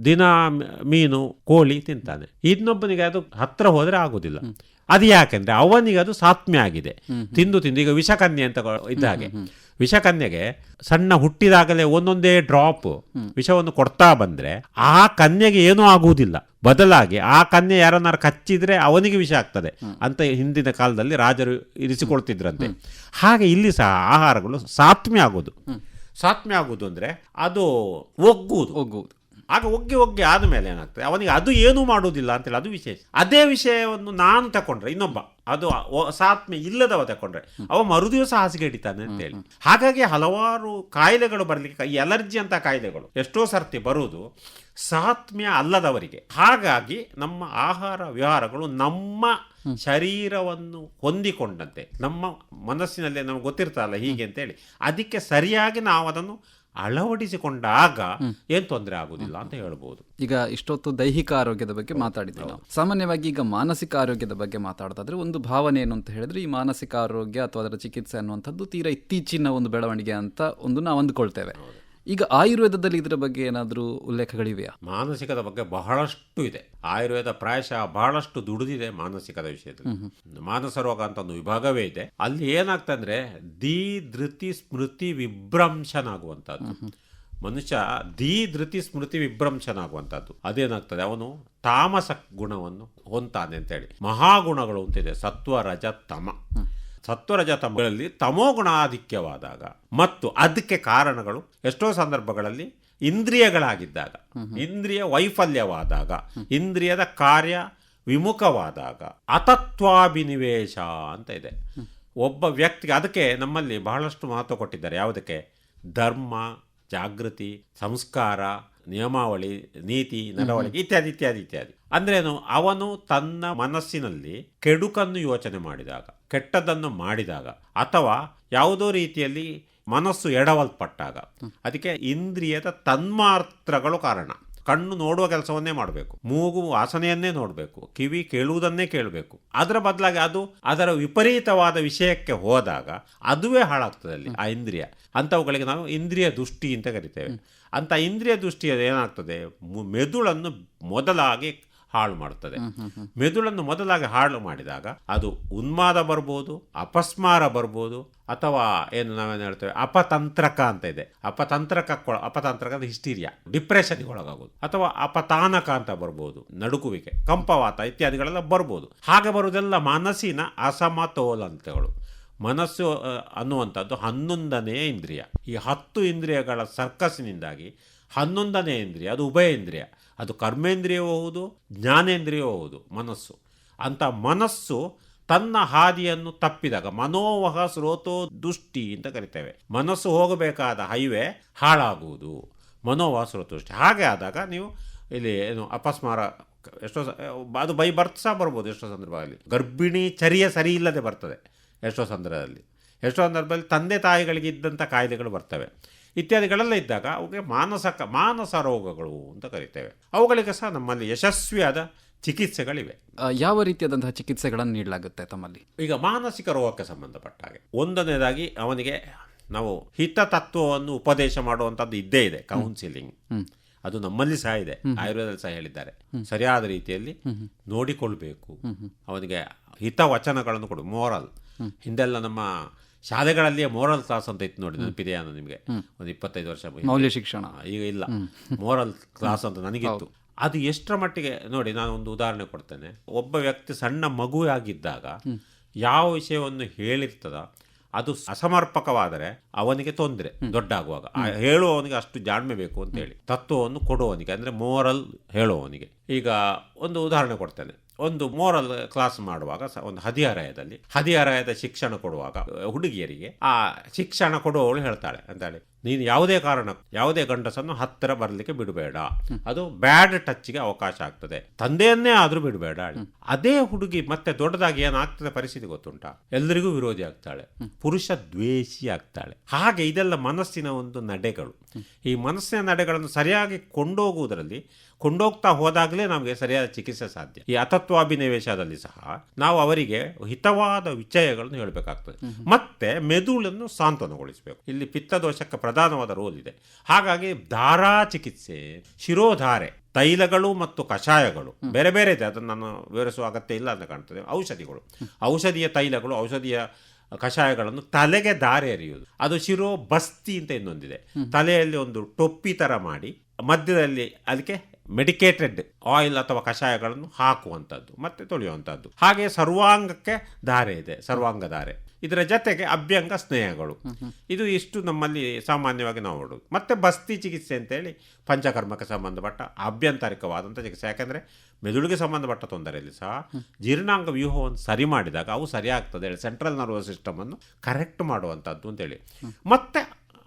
ದಿನ ಮೀನು ಕೋಳಿ ತಿಂತಾನೆ, ಇನ್ನೊಬ್ಬನಿಗೆ ಅದು ಹತ್ತಿರ ಹೋದರೆ ಆಗೋದಿಲ್ಲ. ಅದು ಯಾಕೆಂದರೆ ಅವನಿಗೆ ಅದು ಸಾತ್ಮ್ಯ ಆಗಿದೆ. ತಿಂದು ಈಗ ವಿಷಕನ್ಯೆ ಅಂತ ಇದ್ದ ಹಾಗೆ, ವಿಷಕನ್ಯೆಗೆ ಸಣ್ಣ ಹುಟ್ಟಿದಾಗಲೇ ಒಂದೊಂದೇ ಡ್ರಾಪ್ ವಿಷವನ್ನು ಕೊಡ್ತಾ ಬಂದರೆ ಆ ಕನ್ಯೆಗೆ ಏನೂ ಆಗುವುದಿಲ್ಲ. ಬದಲಾಗಿ ಆ ಕನ್ಯೆ ಯಾರನ್ನಾರು ಕಚ್ಚಿದ್ರೆ ಅವನಿಗೆ ವಿಷ ಆಗ್ತದೆ ಅಂತ ಹಿಂದಿನ ಕಾಲದಲ್ಲಿ ರಾಜರು ಇರಿಸಿಕೊಳ್ತಿದ್ರಂತೆ. ಹಾಗೆ ಇಲ್ಲಿ ಸಹ ಆಹಾರಗಳು ಸಾತ್ಮ್ಯ ಆಗೋದು ಅಂದರೆ ಅದು ಒಗ್ಗುವುದು. ಆಗ ಒಗ್ಗಿ ಆದಮೇಲೆ ಏನಾಗ್ತದೆ, ಅವನಿಗೆ ಅದು ಏನೂ ಮಾಡುವುದಿಲ್ಲ ಅಂತೇಳಿ, ಅದು ವಿಶೇಷ. ಅದೇ ವಿಷಯವನ್ನು ನಾನು ತಗೊಂಡ್ರೆ, ಇನ್ನೊಬ್ಬ ಅದು ಸಾತ್ಮ್ಯ ಇಲ್ಲದವ ತಗೊಂಡ್ರೆ ಅವ ಮರುದಿವಸ ಹಾಸಿಗೆ ಹಿಡಿತಾನೆ ಅಂತೇಳಿ. ಹಾಗಾಗಿ ಹಲವಾರು ಕಾಯಿಲೆಗಳು ಬರಲಿಕ್ಕೆ, ಎಲರ್ಜಿ ಅಂತ ಕಾಯಿಲೆಗಳು ಎಷ್ಟೋ ಸರ್ತಿ ಬರುವುದು ಸಾತ್ಮ್ಯ ಅಲ್ಲದವರಿಗೆ. ಹಾಗಾಗಿ ನಮ್ಮ ಆಹಾರ ವಿಹಾರಗಳು ನಮ್ಮ ಶರೀರವನ್ನು ಹೊಂದಿಕೊಂಡಂತೆ, ನಮ್ಮ ಮನಸ್ಸಿನಲ್ಲಿ ನಮ್ಗೆ ಗೊತ್ತಿರ್ತಲ್ಲ ಹೀಗೆ ಅಂತೇಳಿ, ಅದಕ್ಕೆ ಸರಿಯಾಗಿ ನಾವು ಅದನ್ನು ಅಳವಡಿಸಿಕೊಂಡಾಗ ಏನು ತೊಂದರೆ ಆಗುದಿಲ್ಲ ಅಂತ ಹೇಳ್ಬೋದು. ಈಗ ಇಷ್ಟೊತ್ತು ದೈಹಿಕ ಆರೋಗ್ಯದ ಬಗ್ಗೆ ಮಾತಾಡಿದ್ವಿ ನಾವು. ಸಾಮಾನ್ಯವಾಗಿ ಈಗ ಮಾನಸಿಕ ಆರೋಗ್ಯದ ಬಗ್ಗೆ ಮಾತಾಡೋದಾದ್ರೆ ಒಂದು ಭಾವನೆ ಏನು ಅಂತ ಹೇಳಿದ್ರೆ, ಈ ಮಾನಸಿಕ ಆರೋಗ್ಯ ಅಥವಾ ಅದರ ಚಿಕಿತ್ಸೆ ಅನ್ನುವಂಥದ್ದು ತೀರಾ ಇತ್ತೀಚಿನ ಒಂದು ಬೆಳವಣಿಗೆ ಅಂತ ನಾವು ಅಂದ್ಕೊಳ್ತೇವೆ. ಈಗ ಆಯುರ್ವೇದದಲ್ಲಿ ಇದರ ಬಗ್ಗೆ ಏನಾದರೂ ಉಲ್ಲೇಖಗಳಿವೆಯಾ? ಮಾನಸಿಕದ ಬಗ್ಗೆ ಬಹಳಷ್ಟು ಇದೆ. ಆಯುರ್ವೇದ ಪ್ರಾಯಶಃ ಬಹಳಷ್ಟು ದುಡಿದಿದೆ ಮಾನಸಿಕದ ವಿಷಯದಲ್ಲಿ. ಮಾನಸ ರೋಗ ಅಂತ ಒಂದು ವಿಭಾಗವೇ ಇದೆ. ಅಲ್ಲಿ ಏನಾಗ್ತಂದ್ರೆ ಧೃತಿ ಸ್ಮೃತಿ ವಿಭ್ರಂಶನಾಗುವಂಥದ್ದು. ಮನುಷ್ಯ ಧೃತಿ ಸ್ಮೃತಿ ವಿಭ್ರಂಶನಾಗುವಂಥದ್ದು. ಅದೇನಾಗ್ತದೆ, ಅವನು ತಾಮಸ ಗುಣವನ್ನು ಹೊಂತಾನೆ ಅಂತೇಳಿ. ಮಹಾಗುಣಗಳು ಅಂತಿದೆ, ಸತ್ವ ರಜ ತಮ. ಸತ್ವರಜ ತಮಗಳಲ್ಲಿ ತಮೋಗುಣ ಆಧಿಕ್ಯವಾದಾಗ ಮತ್ತು ಅದಕ್ಕೆ ಕಾರಣಗಳು ಎಷ್ಟೋ ಸಂದರ್ಭಗಳಲ್ಲಿ ಇಂದ್ರಿಯಗಳಾಗಿದ್ದಾಗ, ಇಂದ್ರಿಯ ವೈಫಲ್ಯವಾದಾಗ, ಇಂದ್ರಿಯದ ಕಾರ್ಯ ವಿಮುಖವಾದಾಗ, ಅತತ್ವಾಭಿನಿವೇಶ ಅಂತ ಇದೆ ಒಬ್ಬ ವ್ಯಕ್ತಿಗೆ. ಅದಕ್ಕೆ ನಮ್ಮಲ್ಲಿ ಬಹಳಷ್ಟು ಮಹತ್ವ ಕೊಟ್ಟಿದ್ದಾರೆ. ಯಾವುದಕ್ಕೆ? ಧರ್ಮ, ಜಾಗೃತಿ, ಸಂಸ್ಕಾರ, ನಿಯಮಾವಳಿ, ನೀತಿ, ನಡವಳಿಕೆ ಇತ್ಯಾದಿ ಇತ್ಯಾದಿ ಇತ್ಯಾದಿ. ಅಂದ್ರೇನು, ಅವನು ತನ್ನ ಮನಸ್ಸಿನಲ್ಲಿ ಕೆಡುಕನ್ನು ಯೋಚನೆ ಮಾಡಿದಾಗ, ಕೆಟ್ಟದನ್ನು ಮಾಡಿದಾಗ, ಅಥವಾ ಯಾವುದೋ ರೀತಿಯಲ್ಲಿ ಮನಸ್ಸು ಎಡವಲ್ಪಟ್ಟಾಗ, ಅದಕ್ಕೆ ಇಂದ್ರಿಯದ ತನ್ಮಾತ್ರಗಳು ಕಾರಣ. ಕಣ್ಣು ನೋಡುವ ಕೆಲಸವನ್ನೇ ಮಾಡಬೇಕು, ಮೂಗು ವಾಸನೆಯನ್ನೇ ನೋಡಬೇಕು, ಕಿವಿ ಕೇಳುವುದನ್ನೇ ಕೇಳಬೇಕು. ಅದರ ಬದಲಾಗಿ ಅದು ಅದರ ವಿಪರೀತವಾದ ವಿಷಯಕ್ಕೆ ಹೋದಾಗ ಅದುವೇ ಹಾಳಾಗ್ತದೆ ಅಲ್ಲಿ ಆ ಇಂದ್ರಿಯ. ಅಂಥವುಗಳಿಗೆ ನಾವು ಇಂದ್ರಿಯ ದೃಷ್ಟಿ ಅಂತ ಕರಿತೇವೆ. ಅಂಥ ಇಂದ್ರಿಯ ದೃಷ್ಟಿಯಲ್ಲಿ ಏನಾಗ್ತದೆ, ಮೆದುಳನ್ನು ಮೊದಲಾಗಿ ಹಾಳು ಮಾಡುತ್ತದೆ. ಮೆದುಳನ್ನು ಮೊದಲಾಗಿ ಹಾಳು ಮಾಡಿದಾಗ ಅದು ಉನ್ಮಾದ ಬರ್ಬೋದು, ಅಪಸ್ಮಾರ ಬರ್ಬೋದು, ಅಥವಾ ಏನು ನಾವೇನು ಹೇಳ್ತೇವೆ ಅಪತಂತ್ರಕ ಅಂತ ಇದೆ. ಅಪತಂತ್ರಕ ಹಿಸ್ಟೀರಿಯಾ, ಡಿಪ್ರೆಷನ್ಗೆ ಒಳಗಾಗೋದು, ಅಥವಾ ಅಪತಾನಕ ಅಂತ ಬರ್ಬೋದು, ನಡುಕುವಿಕೆ, ಕಂಪವಾತ ಇತ್ಯಾದಿಗಳೆಲ್ಲ ಬರ್ಬೋದು. ಹಾಗೆ ಬರುವುದೆಲ್ಲ ಮನಸ್ಸಿನ ಅಸಮತೋಲನತೆಗಳು. ಮನಸ್ಸು ಅನ್ನುವಂಥದ್ದು 11ನೇ ಇಂದ್ರಿಯ. ಈ 10 ಇಂದ್ರಿಯಗಳ ಸರ್ಕಸ್ಸಿನಿಂದಾಗಿ 11ನೇ ಇಂದ್ರಿಯ ಅದು ಉಭಯ ಇಂದ್ರಿಯ, ಅದು ಕರ್ಮೇಂದ್ರಿಯವೂ ಹೌದು, ಜ್ಞಾನೇಂದ್ರಿಯವೂ ಹೌದು ಮನಸ್ಸು. ಅಂಥ ಮನಸ್ಸು ತನ್ನ ಹಾದಿಯನ್ನು ತಪ್ಪಿದಾಗ ಮನೋವಹ ಸ್ರೋತೋ ದುಷ್ಟಿ ಅಂತ ಕರಿತೇವೆ. ಮನಸ್ಸು ಹೋಗಬೇಕಾದ ಹೈವೇ ಹಾಳಾಗುವುದು, ಮನೋವಹ ಸ್ರೋತ ದೃಷ್ಟಿ. ಹಾಗೆ ಆದಾಗ ನೀವು ಇಲ್ಲಿ ಏನು ಅಪಸ್ಮಾರ ಎಷ್ಟೋ ಅದು ಬೈ ಬರ್ತ್ ಸಹ ಬರ್ಬೋದು. ಎಷ್ಟೋ ಸಂದರ್ಭದಲ್ಲಿ ಗರ್ಭಿಣಿ ಚರ್ಯ ಸರಿ ಇಲ್ಲದೆ ಬರ್ತದೆ. ಎಷ್ಟೋ ಸಂದರ್ಭದಲ್ಲಿ ತಂದೆ ತಾಯಿಗಳಿಗೆ ಇದ್ದಂಥ ಕಾಯಿಲೆಗಳು ಬರ್ತವೆ. ಇತ್ಯಾದಿಗಳೆಲ್ಲ ಇದ್ದಾಗ ಅವುಗೆ ಮಾನಸ ರೋಗಗಳು ಅಂತ ಕರಿತೇವೆ. ಅವುಗಳಿಗೆ ಸಹ ನಮ್ಮಲ್ಲಿ ಯಶಸ್ವಿಯಾದ ಚಿಕಿತ್ಸೆಗಳಿವೆ. ಯಾವ ರೀತಿಯಾದಂತಹ ಚಿಕಿತ್ಸೆಗಳನ್ನು ನೀಡಲಾಗುತ್ತೆ ತಮ್ಮಲ್ಲಿ? ಈಗ ಮಾನಸಿಕ ರೋಗಕ್ಕೆ ಸಂಬಂಧಪಟ್ಟ ಹಾಗೆ ಒಂದನೇದಾಗಿ ಅವನಿಗೆ ನಾವು ಹಿತ ತತ್ವವನ್ನು ಉಪದೇಶ ಮಾಡುವಂಥದ್ದು ಇದ್ದೇ ಇದೆ, ಕೌನ್ಸಿಲಿಂಗ್. ಅದು ನಮ್ಮಲ್ಲಿ ಸಹ ಇದೆ, ಆಯುರ್ವೇದದಲ್ಲಿ ಸಹ ಹೇಳಿದ್ದಾರೆ. ಸರಿಯಾದ ರೀತಿಯಲ್ಲಿ ನೋಡಿಕೊಳ್ಬೇಕು, ಅವನಿಗೆ ಹಿತ ವಚನಗಳನ್ನು ಕೊಡು, ಮೋರಲ್. ಹಿಂದೆಲ್ಲ ನಮ್ಮ ಶಾಲೆಗಳಲ್ಲಿಯೇ ಮೋರಲ್ ಕ್ಲಾಸ್ ಅಂತ ಇತ್ತು ನೋಡಿ, ನೆನಪಿದೆಯಾ ನಿಮಗೆ? ಒಂದು 25 ವರ್ಷ ಮೌಲ್ಯ ಶಿಕ್ಷಣ. ಈಗ ಇಲ್ಲ, ಮೋರಲ್ ಕ್ಲಾಸ್ ಅಂತ ನನಗಿತ್ತು. ಅದು ಎಷ್ಟರ ಮಟ್ಟಿಗೆ ನೋಡಿ, ನಾನು ಒಂದು ಉದಾಹರಣೆ ಕೊಡ್ತೇನೆ. ಒಬ್ಬ ವ್ಯಕ್ತಿ ಸಣ್ಣ ಮಗುವಾಗಿದ್ದಾಗ ಯಾವ ವಿಷಯವನ್ನು ಹೇಳಿರ್ತದ ಅದು ಅಸಮರ್ಪಕವಾದರೆ ಅವನಿಗೆ ತೊಂದರೆ. ದೊಡ್ಡ ಆಗುವಾಗ ಹೇಳುವವನಿಗೆ ಅಷ್ಟು ಜಾಣ್ಮೆ ಬೇಕು ಅಂತೇಳಿ ತತ್ವವನ್ನು ಕೊಡುವವನಿಗೆ, ಅಂದರೆ ಮೋರಲ್ ಹೇಳುವವನಿಗೆ. ಈಗ ಒಂದು ಉದಾಹರಣೆ ಕೊಡ್ತೇನೆ. ಒಂದು ಮೋರಲ್ ಕ್ಲಾಸ್ ಮಾಡುವಾಗ ಒಂದು ಹದಿಹರೆಯದ ಶಿಕ್ಷಣ ಕೊಡುವಾಗ ಹುಡುಗಿಯರಿಗೆ ಆ ಶಿಕ್ಷಣ ಕೊಡುವವಳು ಹೇಳ್ತಾಳೆ ಅಂತಾಳೆ, ನೀನು ಯಾವುದೇ ಗಂಡಸನ್ನು ಹತ್ತಿರ ಬರಲಿಕ್ಕೆ ಬಿಡಬೇಡ, ಅದು ಬ್ಯಾಡ್ ಟಚ್ಗೆ ಅವಕಾಶ ಆಗ್ತದೆ, ತಂದೆಯನ್ನೇ ಆದ್ರೂ ಬಿಡಬೇಡ. ಅದೇ ಹುಡುಗಿ ಮತ್ತೆ ದೊಡ್ಡದಾಗಿ ಏನಾಗ್ತದೆ ಪರಿಸ್ಥಿತಿ ಗೊತ್ತುಂಟಾ? ಎಲ್ಲರಿಗೂ ವಿರೋಧಿ ಆಗ್ತಾಳೆ, ಪುರುಷ ದ್ವೇಷಿ ಆಗ್ತಾಳೆ. ಹಾಗೆ ಇದೆಲ್ಲ ಮನಸ್ಸಿನ ಒಂದು ನಡೆಗಳು. ಈ ಮನಸ್ಸಿನ ನಡೆಗಳನ್ನು ಸರಿಯಾಗಿ ಕೊಂಡೋಗ್ತಾ ಹೋದಾಗಲೇ ನಮಗೆ ಸರಿಯಾದ ಚಿಕಿತ್ಸೆ ಸಾಧ್ಯ. ಈ ಅತತ್ವಾಭಿನಿವೇಶದಲ್ಲಿ ಸಹ ನಾವು ಅವರಿಗೆ ಹಿತವಾದ ವಿಷಯಗಳನ್ನು ಹೇಳಬೇಕಾಗ್ತದೆ. ಮತ್ತೆ ಮೆದುಳನ್ನು ಸಾಂತ್ವನಗೊಳಿಸಬೇಕು. ಇಲ್ಲಿ ಪಿತ್ತದೋಷಕ್ಕೆ ಪ್ರಧಾನವಾದ ರೋಲ್ ಇದೆ. ಹಾಗಾಗಿ ಧಾರಾ ಚಿಕಿತ್ಸೆ, ಶಿರೋಧಾರೆ, ತೈಲಗಳು ಮತ್ತು ಕಷಾಯಗಳು ಬೇರೆ ಬೇರೆ ಇದೆ, ಅದನ್ನು ನಾನು ವಿವರಿಸುವ ಅಗತ್ಯ ಇಲ್ಲ ಅಂತ ಕಾಣ್ತದೆ. ಔಷಧಿಯ ತೈಲಗಳು, ಔಷಧಿಯ ಕಷಾಯಗಳನ್ನು ತಲೆಗೆ ದಾರೆ ಎರೆಯುವುದು, ಅದು ಶಿರೋ ಬಸ್ತಿ ಅಂತ ಇನ್ನೊಂದಿದೆ. ತಲೆಯಲ್ಲಿ ಒಂದು ಟೊಪ್ಪಿ ಥರ ಮಾಡಿ ಮಧ್ಯದಲ್ಲಿ ಅದಕ್ಕೆ ಮೆಡಿಕೇಟೆಡ್ ಆಯಿಲ್ ಅಥವಾ ಕಷಾಯಗಳನ್ನು ಹಾಕುವಂಥದ್ದು ಮತ್ತೆ ತೊಳೆಯುವಂಥದ್ದು. ಹಾಗೆ ಸರ್ವಾಂಗಕ್ಕೆ ಧಾರೆ ಇದೆ, ಸರ್ವಾಂಗ ಧಾರೆ. ಇದರ ಜೊತೆಗೆ ಅಭ್ಯಂಗ ಸ್ನೇಹಗಳು. ಇಷ್ಟು ನಮ್ಮಲ್ಲಿ ಸಾಮಾನ್ಯವಾಗಿ ನಾವು ನೋಡೋದು. ಮತ್ತೆ ಬಸ್ತಿ ಚಿಕಿತ್ಸೆ ಅಂತೇಳಿ ಪಂಚಕರ್ಮಕ್ಕೆ ಸಂಬಂಧಪಟ್ಟ ಆಭ್ಯಂತರಿಕವಾದಂಥ ಚಿಕಿತ್ಸೆ. ಯಾಕೆಂದರೆ ಮೆದುಳಿಗೆ ಸಂಬಂಧಪಟ್ಟ ತೊಂದರೆಯಲ್ಲಿ ಸಹ ಜೀರ್ಣಾಂಗ ವ್ಯೂಹವನ್ನು ಸರಿ ಮಾಡಿದಾಗ ಅವು ಸರಿಯಾಗ್ತದೆ ಹೇಳಿ ಸೆಂಟ್ರಲ್ ನರ್ವಸ್ ಸಿಸ್ಟಮನ್ನು ಕರೆಕ್ಟ್ ಮಾಡುವಂಥದ್ದು ಅಂತೇಳಿ. ಮತ್ತೆ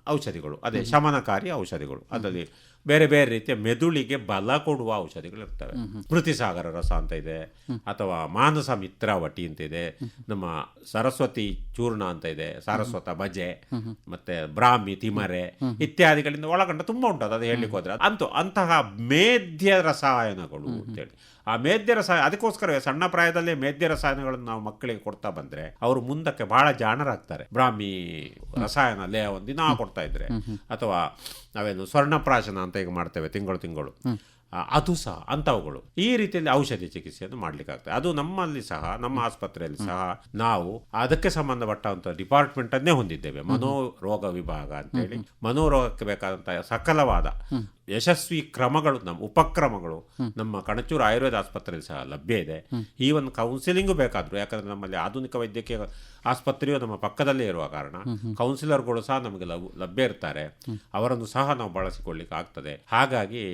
ಔಷಧಿಗಳು, ಅದೇ ಶಮನಕಾರಿ ಔಷಧಿಗಳು, ಅದರಲ್ಲಿ ಬೇರೆ ಬೇರೆ ರೀತಿಯ ಮೆದುಳಿಗೆ ಬಲ ಕೊಡುವ ಔಷಧಿಗಳು ಇರ್ತವೆ. ಸ್ಮೃತಿಸಾಗರ ರಸ ಅಂತ ಇದೆ, ಅಥವಾ ಮಾನಸ ಮಿತ್ರಾವಟಿ ಅಂತ ಇದೆ, ನಮ್ಮ ಸರಸ್ವತಿ ಚೂರ್ಣ ಅಂತ ಇದೆ, ಸಾರಸ್ವತ ಭಜೆ, ಮತ್ತೆ ಬ್ರಾಹ್ಮಿ ತಿಮರೆ ಇತ್ಯಾದಿಗಳಿಂದ ಒಳಗೊಂಡ ತುಂಬ ಉಂಟು. ಅದು ಹೇಳಲಿಕ್ಕೆ ಹೋದ್ರೆ ಅಂತಹ ಮೇಧ್ಯ ರಸಾಯನಗಳು ಅಂತೇಳಿ. ಆ ಮೇಧ್ಯ ರಸಾಯನ, ಅದಕ್ಕೋಸ್ಕರವೇ ಸಣ್ಣ ಪ್ರಾಯದಲ್ಲೇ ಮೇಧ್ಯ ರಸಾಯನಗಳನ್ನು ನಾವು ಮಕ್ಕಳಿಗೆ ಕೊಡ್ತಾ ಬಂದರೆ ಅವರು ಮುಂದಕ್ಕೆ ಬಹಳ ಜಾಣರಾಗ್ತಾರೆ. ಬ್ರಾಹ್ಮಿ ರಸಾಯನ ಲೇಹವನ್ನು ದಿನ ಕೊಡ್ತಾ ಇದ್ರೆ, ಅಥವಾ ನಾವೇನು ಸ್ವರ್ಣಪ್ರಾಶನ ಅಂತ ಈಗ ಮಾಡ್ತೇವೆ ತಿಂಗಳು, ಅದು ಸಹ ಅಂಥವುಗಳು. ಈ ರೀತಿಯಲ್ಲಿ ಔಷಧಿ ಚಿಕಿತ್ಸೆಯನ್ನು ಮಾಡಲಿಕ್ಕಾಗ್ತದೆ. ಅದು ನಮ್ಮಲ್ಲಿ ಸಹ, ನಮ್ಮ ಆಸ್ಪತ್ರೆಯಲ್ಲಿ ಸಹ ನಾವು ಅದಕ್ಕೆ ಸಂಬಂಧಪಟ್ಟಂಥ ಡಿಪಾರ್ಟ್ಮೆಂಟನ್ನೇ ಹೊಂದಿದ್ದೇವೆ, ಮನೋರೋಗ ವಿಭಾಗ ಅಂತೇಳಿ. ಮನೋರೋಗಕ್ಕೆ ಬೇಕಾದಂಥ ಸಕಲವಾದ ಯಶಸ್ವಿ ಕ್ರಮಗಳು, ಉಪಕ್ರಮಗಳು ನಮ್ಮ ಕಣಚೂರು ಆಯುರ್ವೇದ ಆಸ್ಪತ್ರೆಯಲ್ಲಿ ಸಹ ಲಭ್ಯ ಇದೆ. ಈವನ್ ಕೌನ್ಸಿಲಿಂಗು ಬೇಕಾದರೂ, ಯಾಕಂದರೆ ನಮ್ಮಲ್ಲಿ ಆಧುನಿಕ ವೈದ್ಯಕೀಯ ಆಸ್ಪತ್ರೆಯು ನಮ್ಮ ಪಕ್ಕದಲ್ಲೇ ಇರುವ ಕಾರಣ ಕೌನ್ಸಿಲರ್ಗಳು ಸಹ ನಮಗೆ ಲಭ್ಯ ಇರ್ತಾರೆ. ಅವರನ್ನು ಸಹ ನಾವು ಬಳಸಿಕೊಳ್ಳಿಕ್ಕೆ ಆಗ್ತದೆ. ಹಾಗಾಗಿ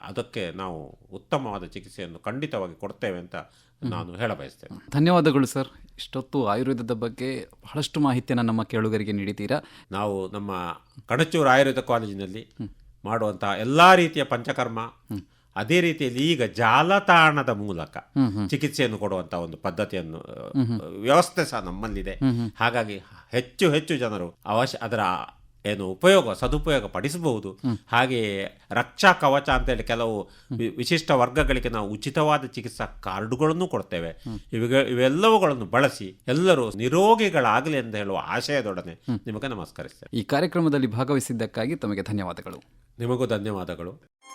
ಅದಕ್ಕೆ ನಾವು ಉತ್ತಮವಾದ ಚಿಕಿತ್ಸೆಯನ್ನು ಖಂಡಿತವಾಗಿ ಕೊಡ್ತೇವೆ ಅಂತ ನಾನು ಹೇಳ ಬಯಸ್ತೇನೆ. ಧನ್ಯವಾದಗಳು ಸರ್. ಇಷ್ಟೊತ್ತು ಆಯುರ್ವೇದದ ಬಗ್ಗೆ ಬಹಳಷ್ಟು ಮಾಹಿತಿಯನ್ನು ನಮ್ಮ ಕೇಳುಗರಿಗೆ ನೀಡಿದ್ದೀರಾ. ನಾವು ನಮ್ಮ ಕಣಚೂರು ಆಯುರ್ವೇದ ಕಾಲೇಜಿನಲ್ಲಿ ಮಾಡುವಂತಹ ಎಲ್ಲ ರೀತಿಯ ಪಂಚಕರ್ಮ, ಅದೇ ರೀತಿಯಲ್ಲಿ ಈಗ ಜಾಲತಾಣದ ಮೂಲಕ ಚಿಕಿತ್ಸೆಯನ್ನು ಕೊಡುವಂತಹ ಒಂದು ಪದ್ಧತಿಯನ್ನು, ವ್ಯವಸ್ಥೆ ಸಹ ನಮ್ಮಲ್ಲಿದೆ. ಹಾಗಾಗಿ ಹೆಚ್ಚು ಜನರು ಅದರ ಸದುಪಯೋಗ ಪಡಿಸಬಹುದು. ಹಾಗೆಯೇ ರಕ್ಷಾ ಕವಚ ಅಂತೇಳಿ ಕೆಲವು ವಿಶಿಷ್ಟ ವರ್ಗಗಳಿಗೆ ನಾವು ಉಚಿತವಾದ ಚಿಕಿತ್ಸಾ ಕಾರ್ಡುಗಳನ್ನು ಕೊಡ್ತೇವೆ. ಇವೆಲ್ಲವುಗಳನ್ನು ಬಳಸಿ ಎಲ್ಲರೂ ನಿರೋಗಿಗಳಾಗಲಿ ಎಂದು ಹೇಳುವ ಆಶಯದೊಡನೆ ನಿಮಗೆ ನಮಸ್ಕರಿಸ್ತೇನೆ. ಈ ಕಾರ್ಯಕ್ರಮದಲ್ಲಿ ಭಾಗವಹಿಸಿದ್ದಕ್ಕಾಗಿ ತಮಗೆ ಧನ್ಯವಾದಗಳು. ನಿಮಗೂ ಧನ್ಯವಾದಗಳು.